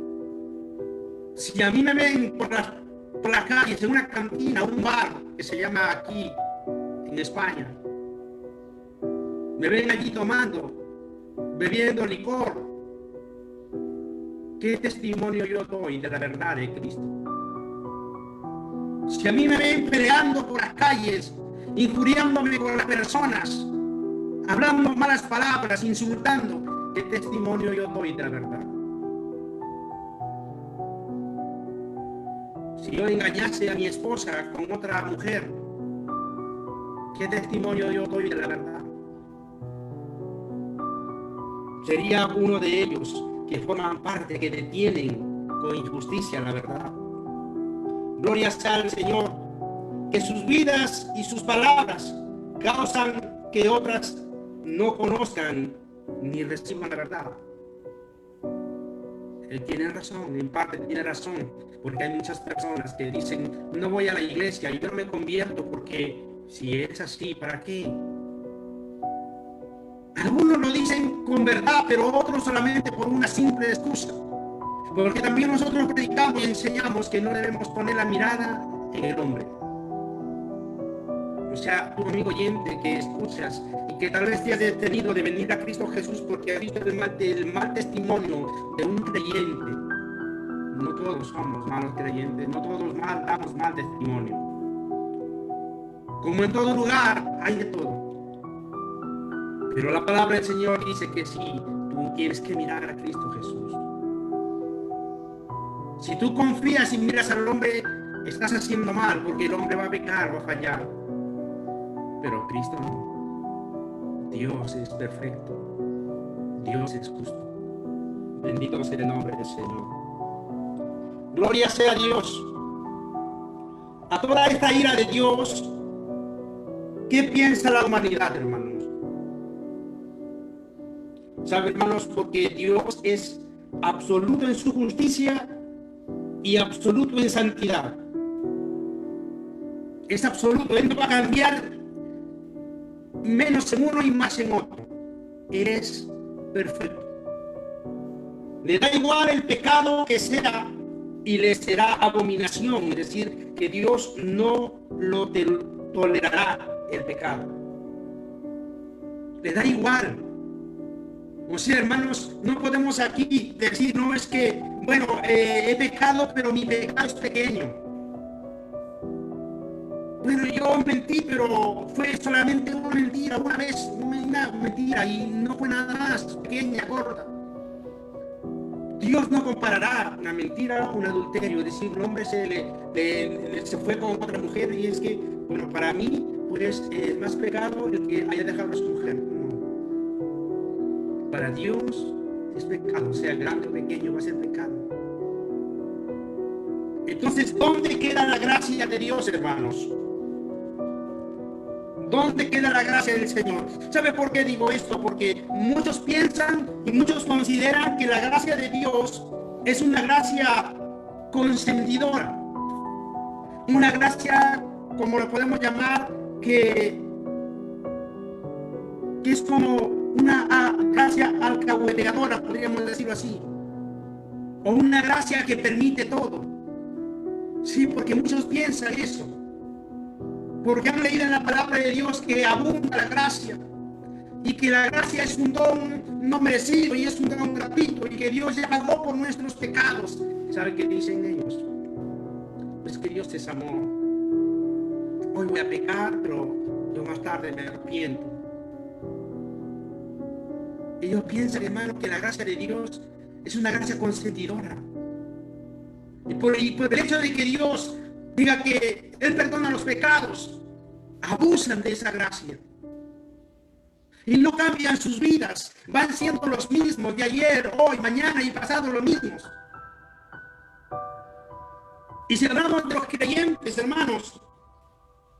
Si a mí me ven por las calles, en una cantina, un bar, que se llama aquí, en España, me ven allí tomando, bebiendo licor, ¿qué testimonio yo doy de la verdad de Cristo? Si a mí me ven peleando por las calles, injuriándome con las personas, hablando malas palabras, insultando, ¿qué testimonio yo doy de la verdad? Si yo engañase a mi esposa con otra mujer, ¿qué testimonio yo doy de la verdad? Sería uno de ellos que forman parte, que detienen con injusticia la verdad. Gloria sea al Señor, que sus vidas y sus palabras causan que otras no conozcan ni reciban la verdad. Él tiene razón, en parte tiene razón, porque hay muchas personas que dicen, no voy a la iglesia, yo no me convierto porque si es así, ¿para qué? Algunos lo dicen con verdad, pero otros solamente por una simple excusa. Porque también nosotros predicamos y enseñamos que no debemos poner la mirada en el hombre. O sea, tu amigo oyente que escuchas y que tal vez te has detenido de venir a Cristo Jesús porque has visto el mal testimonio de un creyente. No todos somos malos creyentes, no todos damos mal testimonio. Como en todo lugar, hay de todo. Pero la palabra del Señor dice que sí, tú tienes que mirar a Cristo Jesús. Si tú confías y miras al hombre, estás haciendo mal, porque el hombre va a pecar, va a fallar. Pero Cristo no. Dios es perfecto. Dios es justo. Bendito sea el nombre del Señor. Gloria sea a Dios. A toda esta ira de Dios, ¿qué piensa la humanidad, hermanos? ¿Sabe, hermanos? Porque Dios es absoluto en su justicia y absoluto en santidad. Es absoluto. Él no va a cambiar menos en uno y más en otro. Es perfecto. Le da igual el pecado que sea y le será abominación. Es decir, que Dios no lo tolerará el pecado. Le da igual. O sea, hermanos, no podemos aquí decir, no, es que, bueno, he pecado, pero mi pecado es pequeño. Bueno, yo mentí, pero fue solamente una mentira, una vez, una mentira, y no fue nada más, pequeña, corta. Dios no comparará una mentira o un adulterio, es decir, un hombre se fue con otra mujer y es que, bueno, para mí, pues es más pecado el que haya dejado a su mujer. Para Dios es pecado, sea grande o pequeño, va a ser pecado. Entonces, ¿dónde queda la gracia de Dios, hermanos? ¿Dónde queda la gracia del Señor? ¿Sabe por qué digo esto? Porque muchos piensan y muchos consideran que la gracia de Dios es una gracia consentidora. Una gracia, como lo podemos llamar, que es como una gracia alcahueteadora, podríamos decirlo así, o una gracia que permite todo. Sí, porque muchos piensan eso, porque han leído en la palabra de Dios que abunda la gracia y que la gracia es un don no merecido y es un don gratuito y que Dios ya pagó por nuestros pecados. ¿Sabe qué dicen ellos? Pues que Dios es amor. Hoy voy a pecar, pero yo más tarde me arrepiento. Ellos piensan, hermano, que la gracia de Dios es una gracia consentidora. Y por el hecho de que Dios diga que Él perdona los pecados, abusan de esa gracia. Y no cambian sus vidas. Van siendo los mismos de ayer, hoy, mañana y pasado los mismos. Y si hablamos de los creyentes, hermanos,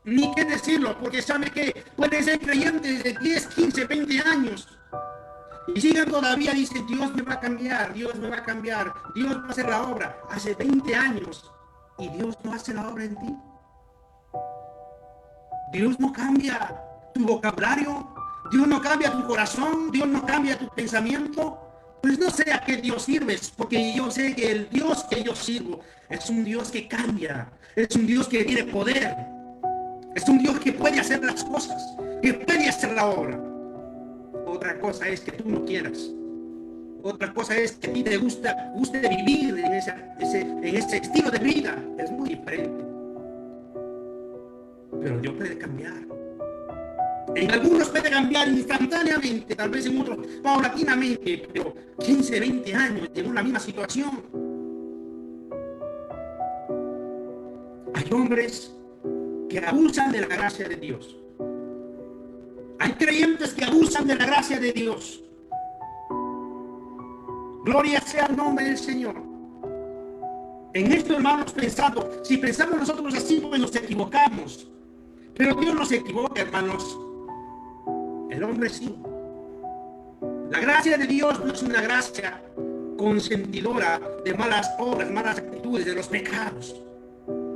ni qué decirlo, porque sabe que pueden ser creyentes de 10, 15, 20 años. Y siguen todavía, dicen, Dios me va a cambiar, Dios me va a cambiar, Dios va a hacer la obra. Hace 20 años y Dios no hace la obra en ti. Dios no cambia tu vocabulario, Dios no cambia tu corazón, Dios no cambia tu pensamiento. pues no sé a qué Dios sirves, porque yo sé que el Dios que yo sirvo es un Dios que cambia, es un Dios que tiene poder, es un Dios que puede hacer las cosas, que puede hacer la obra. Otra cosa es que tú no quieras. Otra cosa es que a ti te guste vivir en ese estilo de vida. Es muy diferente. Pero Dios puede cambiar. En algunos puede cambiar instantáneamente, tal vez en otros paulatinamente, pero 15, 20 años en la misma situación. Hay hombres que abusan de la gracia de Dios. Hay creyentes que abusan de la gracia de Dios. Gloria sea el nombre del Señor. En esto, hermanos, si pensamos nosotros así, pues nos equivocamos. Pero Dios no se equivoca, hermanos. El hombre sí. La gracia de Dios no es una gracia consentidora de malas obras, malas actitudes, de los pecados.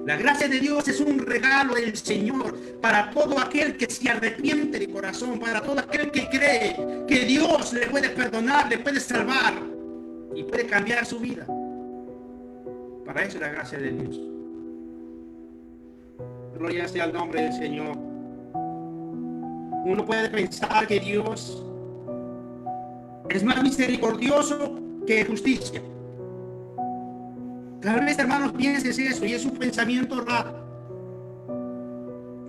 La gracia de Dios es un regalo del Señor para todo aquel que se arrepiente de corazón, para todo aquel que cree que Dios le puede perdonar, le puede salvar y puede cambiar su vida. Para eso es la gracia de Dios. Gloria sea el nombre del Señor. Uno puede pensar que Dios es más misericordioso que justicia. Tal vez, hermanos, pienses eso y es un pensamiento raro.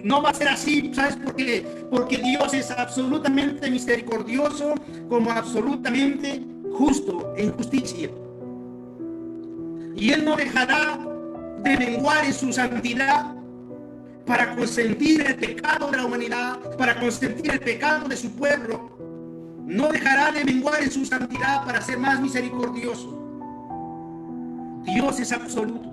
No va a ser así, ¿sabes por qué? Porque Dios es absolutamente misericordioso como absolutamente justo en justicia. Y Él no dejará de menguar en su santidad para consentir el pecado de la humanidad, para consentir el pecado de su pueblo. No dejará de menguar en su santidad para ser más misericordioso. Dios es absoluto,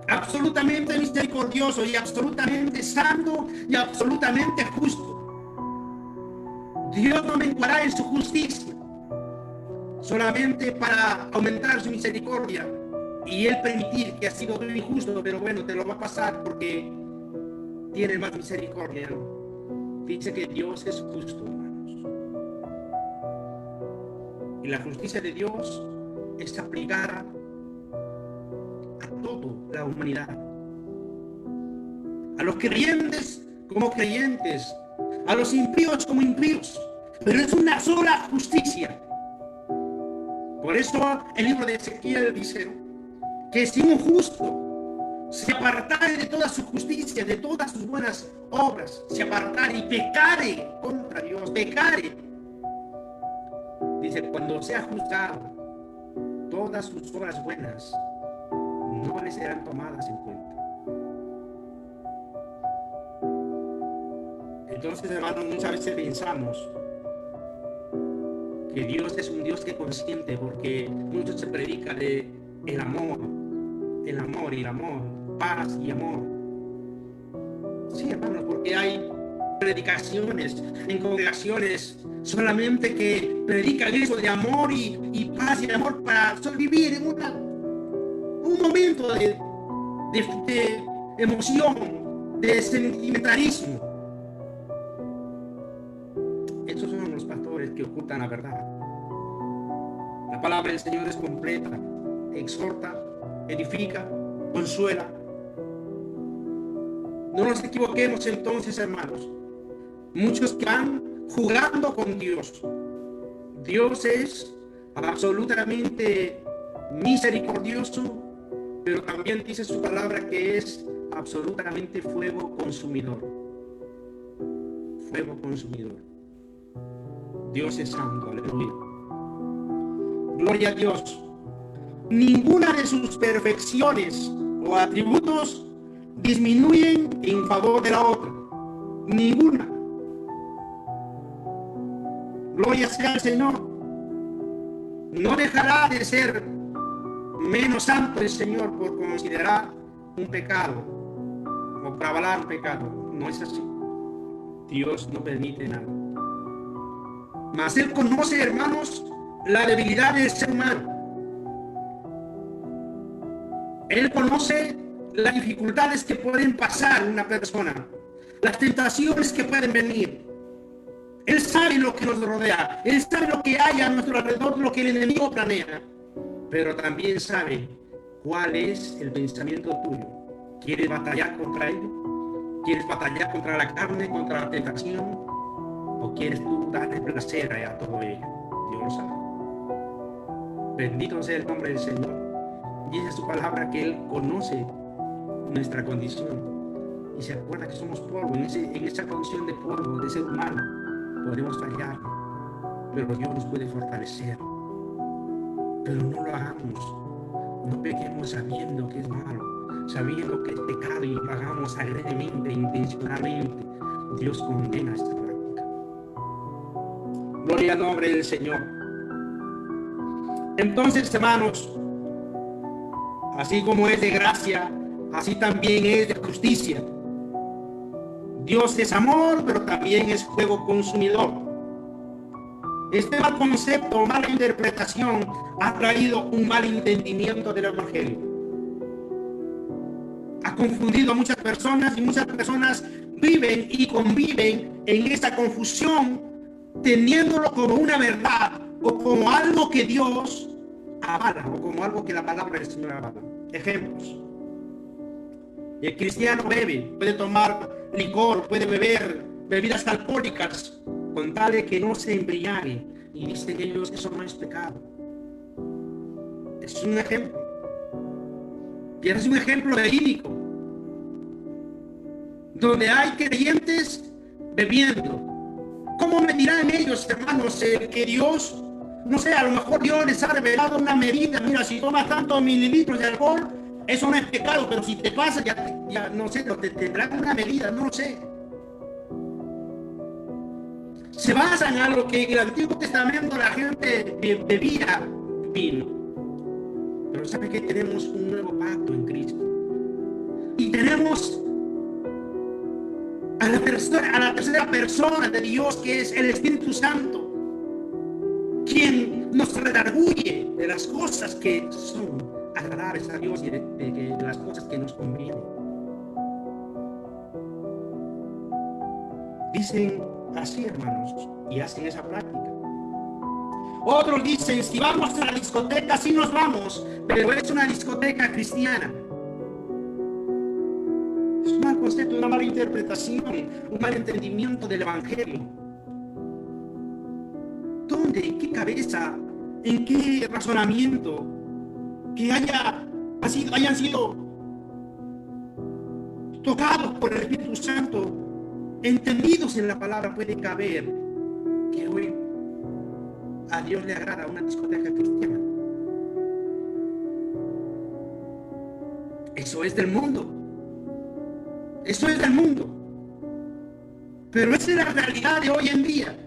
absolutamente misericordioso y absolutamente santo y absolutamente justo. Dios no menguará en su justicia solamente para aumentar su misericordia y Él permitir que ha sido tú injusto, pero bueno, te lo va a pasar porque tiene más misericordia, ¿no? Dice que Dios es justo, hermanos. Y la justicia de Dios es aplicada a toda la humanidad. A los creyentes como creyentes, a los impíos como impíos. Pero es una sola justicia. Por eso el libro de Ezequiel dice que si un justo se apartare de toda su justicia, de todas sus buenas obras, se apartare y pecare contra Dios, pecare. Dice, cuando sea juzgado, todas sus obras buenas no le serán tomadas en cuenta. Entonces, hermanos, muchas veces pensamos que Dios es un Dios que consiente, porque mucho se predica de el amor, paz y amor. Sí, hermanos, porque hay predicaciones en congregaciones solamente que predican eso de amor y paz y amor para sobrevivir en un momento de emoción, de sentimentalismo. Estos son los pastores que ocultan la verdad. La palabra del Señor es completa, exhorta, edifica, consuela. No nos equivoquemos entonces, hermanos. Muchos que van jugando con Dios. Dios es absolutamente misericordioso, pero también dice su palabra que es absolutamente fuego consumidor. Fuego consumidor. Dios es santo, aleluya. Gloria a Dios. Ninguna de sus perfecciones o atributos disminuyen en favor de la otra. Ninguna. Gloria sea al Señor. No dejará de ser menos santo el Señor por considerar un pecado o por avalar un pecado. No es así. Dios no permite nada. Mas Él conoce, hermanos, la debilidad del ser humano. Él conoce las dificultades que pueden pasar una persona, las tentaciones que pueden venir. Él sabe lo que nos rodea. Él sabe lo que hay a nuestro alrededor, lo que el enemigo planea. Pero también sabe cuál es el pensamiento tuyo. ¿Quieres batallar contra él? ¿Quieres batallar contra la carne, contra la tentación? ¿O quieres tú darle placer a todo ello? Dios lo sabe. Bendito sea el nombre del Señor. Dice su palabra que Él conoce nuestra condición y se acuerda que somos polvo. En esa condición de polvo, de ser humano, podemos fallar, pero Dios nos puede fortalecer. Pero no lo hagamos, no pequemos sabiendo que es malo, sabiendo que es pecado y lo hagamos alegremente, intencionalmente. Dios condena esta práctica. Gloria al nombre del Señor. Entonces, hermanos, así como es de gracia, así también es de justicia. Dios es amor, pero también es fuego consumidor. Este mal concepto, mala interpretación, ha traído un mal entendimiento del Evangelio. Ha confundido a muchas personas y muchas personas viven y conviven en esta confusión, teniéndolo como una verdad o como algo que Dios avala o como algo que la palabra del Señor avala. Ejemplos. El cristiano bebe, puede tomar licor, puede beber bebidas alcohólicas con tal de que no se embriague, y dicen ellos que eso no es pecado. Es un ejemplo. Y es un ejemplo verídico, donde hay creyentes bebiendo. ¿Cómo me dirán ellos, hermanos, que Dios, no sé, a lo mejor Dios les ha revelado una medida? Mira, si tomas tantos mililitros de alcohol, eso no es pecado, pero si te pasa, ya no sé, te tendrán una medida, no lo sé. Se basan en lo que en el Antiguo Testamento la gente bebía vino. Pero sabe que tenemos un nuevo pacto en Cristo. Y tenemos a la tercera persona de Dios, que es el Espíritu Santo, quien nos redarguye de las cosas que son agradables a Dios y de las cosas que nos convienen. Dicen así, hermanos, y hacen esa práctica. Otros dicen, si vamos a la discoteca, sí nos vamos, pero es una discoteca cristiana. Es un mal concepto, una mala interpretación, un mal entendimiento del Evangelio. ¿Dónde? ¿En qué cabeza? ¿En qué razonamiento? Que hayan sido tocados por el Espíritu Santo, entendidos en la palabra, puede caber que hoy a Dios le agrada una discoteca cristiana. Eso es del mundo. Eso es del mundo. Pero esa es la realidad de hoy en día.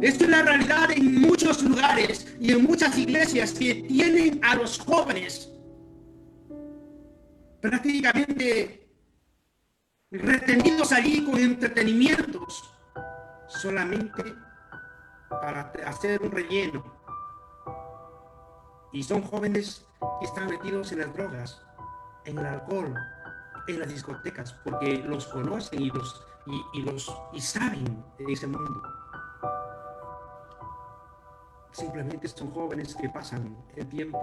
Esta es la realidad en muchos lugares y en muchas iglesias que tienen a los jóvenes prácticamente retenidos allí con entretenimientos solamente para hacer un relleno. Y son jóvenes que están metidos en las drogas, en el alcohol, en las discotecas, porque los conocen y saben de ese mundo. Simplemente son jóvenes que pasan el tiempo,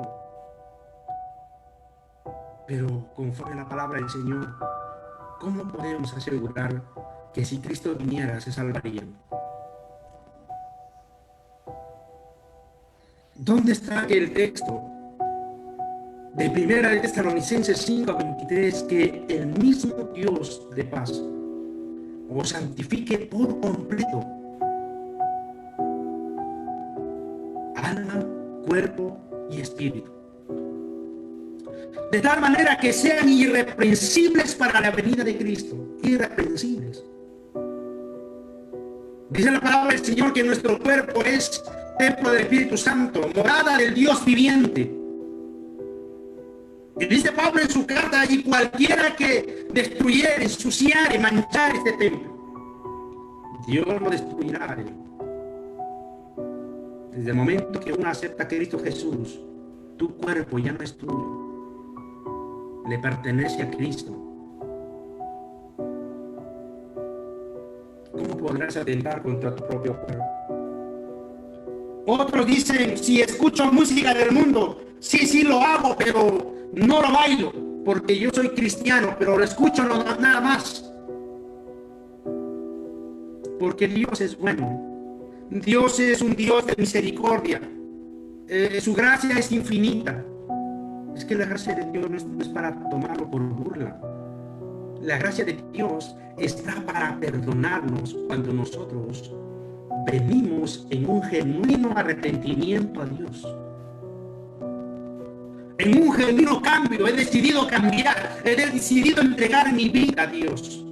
pero conforme a la palabra del Señor, ¿cómo podemos asegurar que si Cristo viniera se salvarían? ¿Dónde está el texto de 1 Tesalonicenses 5:23, que el mismo Dios de paz os santifique por completo, alma, cuerpo y espíritu, de tal manera que sean irreprensibles para la venida de Cristo? Irreprensibles. Dice la palabra del Señor que nuestro cuerpo es templo del Espíritu Santo, morada del Dios viviente. Y dice Pablo en su carta, y cualquiera que destruyere, ensuciare, manchar este templo, Dios lo destruirá. Desde el momento que uno acepta a Cristo Jesús, tu cuerpo ya no es tuyo, le pertenece a Cristo. ¿Cómo podrás atentar contra tu propio cuerpo. Otros dicen, si escucho música del mundo, sí lo hago, pero no lo bailo, porque yo soy cristiano, pero lo escucho nada más. Porque Dios es bueno. Dios es un Dios de misericordia. Su gracia es infinita. Es que la gracia de Dios no es para tomarlo por burla. La gracia de Dios está para perdonarnos cuando nosotros venimos en un genuino arrepentimiento a Dios. En un genuino cambio. He decidido cambiar. He decidido entregar mi vida a Dios.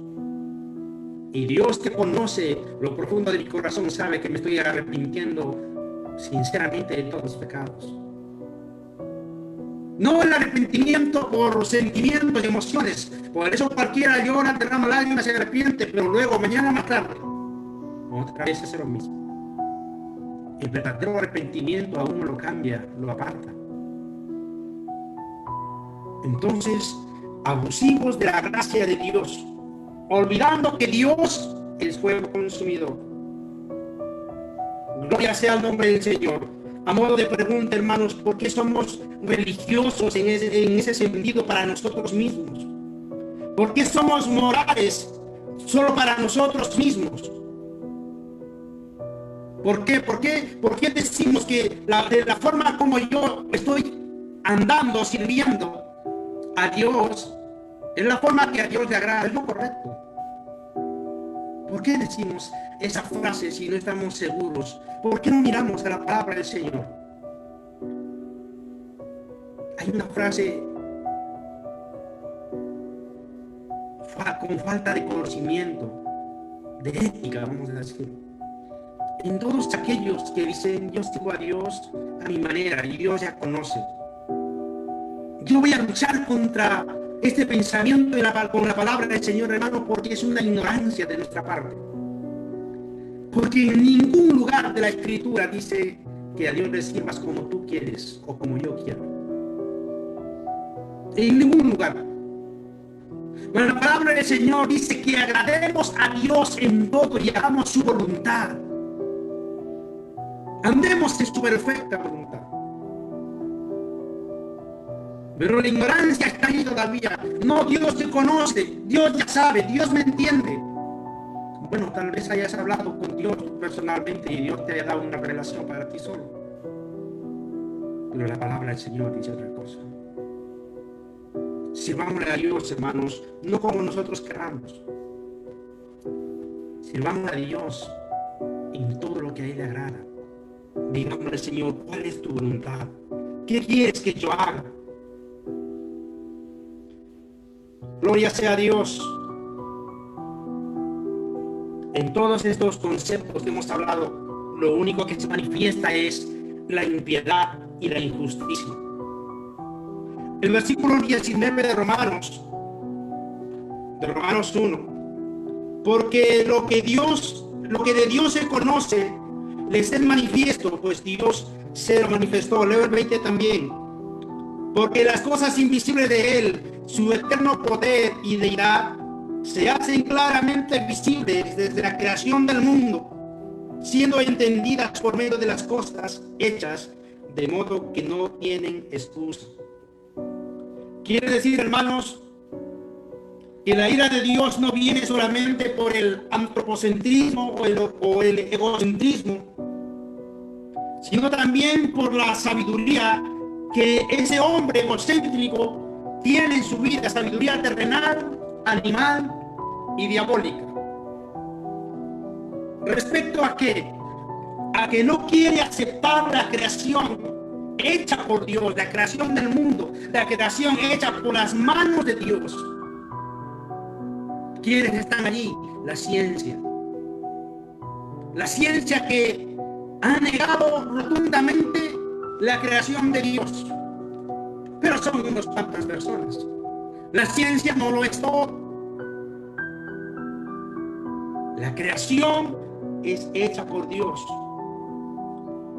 Y Dios, que conoce lo profundo de mi corazón, sabe que me estoy arrepintiendo sinceramente de todos los pecados. No el arrepentimiento por sentimientos y emociones. Por eso cualquiera llora, derrama lágrimas, se arrepiente, pero luego, mañana más tarde, otra vez hace lo mismo. El verdadero arrepentimiento a uno lo cambia, lo aparta. Entonces, abusivos de la gracia de Dios, olvidando que Dios es fuego consumidor. Gloria sea el nombre del Señor. A modo de pregunta, hermanos, ¿por qué somos religiosos en ese sentido para nosotros mismos? ¿Por qué somos morales solo para nosotros mismos? ¿Por qué decimos que de la forma como yo estoy andando, sirviendo a Dios, es la forma que a Dios le agrada, es lo correcto? ¿Por qué decimos esa frase si no estamos seguros? ¿Por qué no miramos a la palabra del Señor? Hay una frase con falta de conocimiento, de ética, vamos a decir. En todos aquellos que dicen, yo sigo a Dios a mi manera y Dios ya conoce. Yo voy a luchar contra este pensamiento con la palabra del Señor, hermano, porque es una ignorancia de nuestra parte. Porque en ningún lugar de la Escritura dice que a Dios le sirvas como tú quieres o como yo quiero. En ningún lugar. Bueno, la palabra del Señor dice que agrademos a Dios en todo y hagamos su voluntad. Andemos en su perfecta voluntad. Pero la ignorancia está ahí todavía. No, Dios te conoce, Dios ya sabe, Dios me entiende. Bueno, tal vez hayas hablado con Dios personalmente y Dios te haya dado una revelación para ti solo. Pero la palabra del Señor dice otra cosa. Sirvámosle a Dios, hermanos, no como nosotros queramos. Sirvámosle a Dios en todo lo que a Él le agrada. Digámosle al Señor, ¿cuál es tu voluntad? ¿Qué quieres que yo haga? Gloria sea a Dios. En todos estos conceptos que hemos hablado, lo único que se manifiesta es la impiedad y la injusticia. El versículo 19 de Romanos 1, porque lo que de Dios se conoce, les es manifiesto, pues Dios se lo manifestó. Leo el 20 también. Porque las cosas invisibles de Él, su eterno poder y deidad, se hacen claramente visibles desde la creación del mundo, siendo entendidas por medio de las cosas hechas, de modo que no tienen excusa. Quiere decir, hermanos, que la ira de Dios no viene solamente por el antropocentrismo o el egocentrismo, sino también por la sabiduría que ese hombre egocéntrico tiene en su vida, sabiduría terrenal, animal y diabólica. ¿Respecto a qué? A que no quiere aceptar la creación hecha por Dios, la creación del mundo, la creación hecha por las manos de Dios. ¿Quiénes están allí? La ciencia. La ciencia que ha negado rotundamente la creación de Dios. Pero son unas cuantas personas. La ciencia no lo es todo. La creación es hecha por Dios.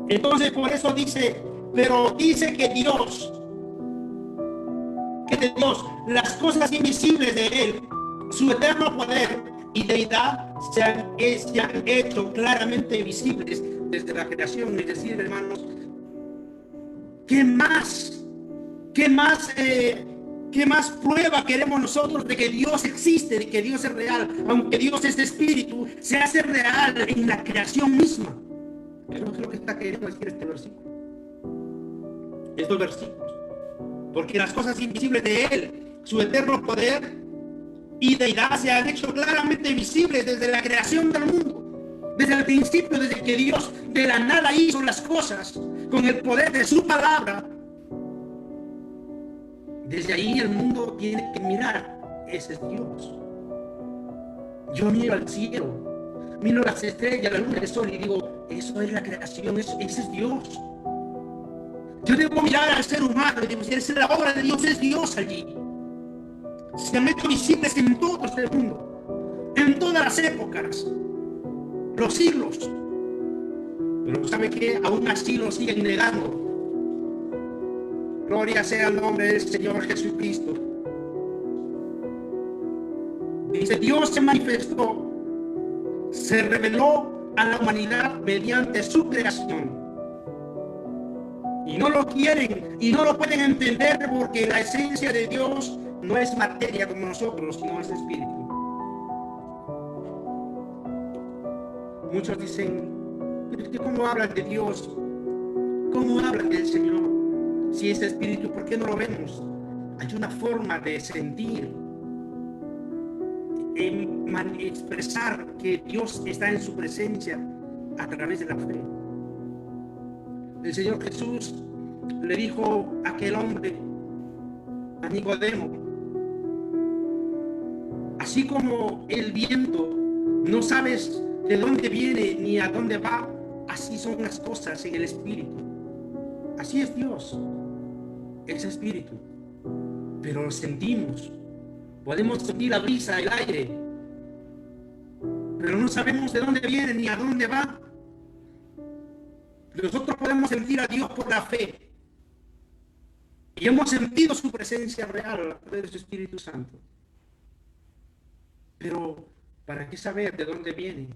Entonces, por eso dice, pero dice que Dios, las cosas invisibles de Él, su eterno poder y deidad, se han hecho claramente visibles desde la creación. Es decir, hermanos, ¿qué más? ¿Qué más prueba queremos nosotros de que Dios existe, de que Dios es real? Aunque Dios es espíritu, se hace real en la creación misma. Eso es lo que está queriendo decir este versículo. Estos versículos. Porque las cosas invisibles de Él, su eterno poder y deidad, se han hecho claramente visibles desde la creación del mundo. Desde el principio, desde que Dios de la nada hizo las cosas con el poder de su palabra. Desde ahí el mundo tiene que mirar, ese es Dios. Yo miro al cielo, miro las estrellas, la luna, el sol y digo, eso es la creación, ese es Dios. Yo debo mirar al ser humano y debo decir, esa es la obra de Dios, es Dios allí. Se han hecho visibles en todo este mundo, en todas las épocas, los siglos. Pero ¿sabe qué? Aún así lo siguen negando. Gloria sea el nombre del Señor Jesucristo. Dice, Dios se manifestó, se reveló a la humanidad mediante su creación. Y no lo quieren y no lo pueden entender porque la esencia de Dios no es materia como nosotros, sino es espíritu. Muchos dicen, ¿cómo hablan de Dios? ¿Cómo hablan del Señor? Si es espíritu, ¿por qué no lo vemos? Hay una forma de sentir, expresar que Dios está en su presencia a través de la fe. El Señor Jesús le dijo a aquel hombre, a Nicodemo, así como el viento no sabes de dónde viene ni a dónde va, así son las cosas en el espíritu. Así es Dios, es espíritu, pero lo sentimos. Podemos sentir la brisa, el aire, pero no sabemos de dónde viene ni a dónde va. Nosotros podemos sentir a Dios por la fe y hemos sentido su presencia real a través de su Espíritu Santo. Pero ¿para qué saber de dónde viene?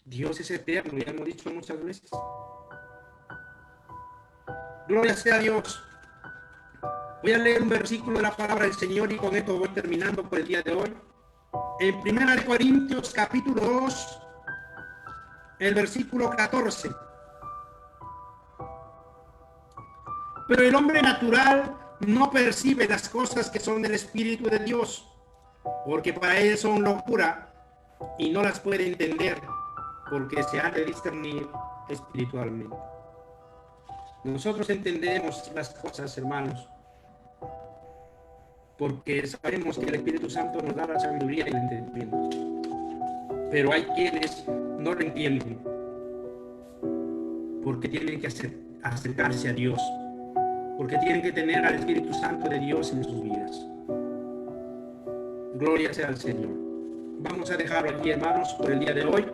Dios es eterno, ya hemos dicho muchas veces. Gloria sea a Dios. Voy a leer un versículo de la palabra del Señor y con esto voy terminando por el día de hoy. En 1 Corintios capítulo 2, el versículo 14. Pero el hombre natural no percibe las cosas que son del Espíritu de Dios, porque para él son locura y no las puede entender, porque se ha de discernir espiritualmente. Nosotros entendemos las cosas, hermanos, porque sabemos que el Espíritu Santo nos da la sabiduría y el entendimiento. Pero hay quienes no lo entienden, porque tienen que acercarse a Dios, porque tienen que tener al Espíritu Santo de Dios en sus vidas. Gloria sea al Señor. Vamos a dejarlo aquí, hermanos, por el día de hoy,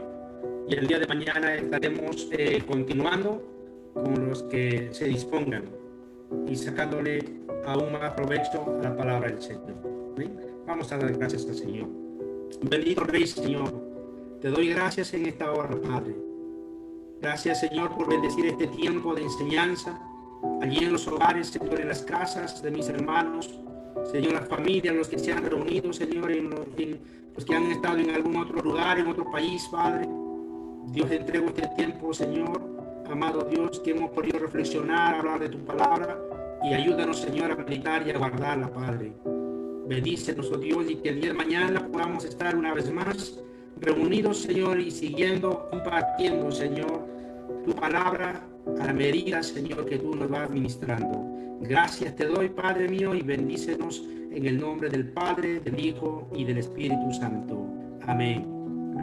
y el día de mañana estaremos continuando con los que se dispongan y sacándole aún más provecho a la palabra del Señor. ¿Sí? Vamos a dar gracias al Señor. Bendito Rey, Señor, te doy gracias en esta hora, Padre. Gracias, Señor, por bendecir este tiempo de enseñanza allí en los hogares, Señor, en las casas de mis hermanos, Señor, las familias, los que se han reunido, Señor, en los que han estado en algún otro lugar, en otro país, Padre. Dios, entrego este tiempo, Señor, amado Dios, que hemos podido reflexionar, hablar de tu palabra, y ayúdanos, Señor, a meditar y a guardarla, Padre. Bendícenos, oh Dios, y que el día de mañana podamos estar una vez más reunidos, Señor, y siguiendo, compartiendo, Señor, tu palabra a la medida, Señor, que tú nos vas ministrando. Gracias te doy, Padre mío, y bendícenos en el nombre del Padre, del Hijo y del Espíritu Santo. Amén.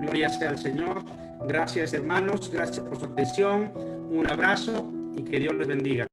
Gloria sea al Señor. Gracias, hermanos. Gracias por su atención. Un abrazo y que Dios les bendiga.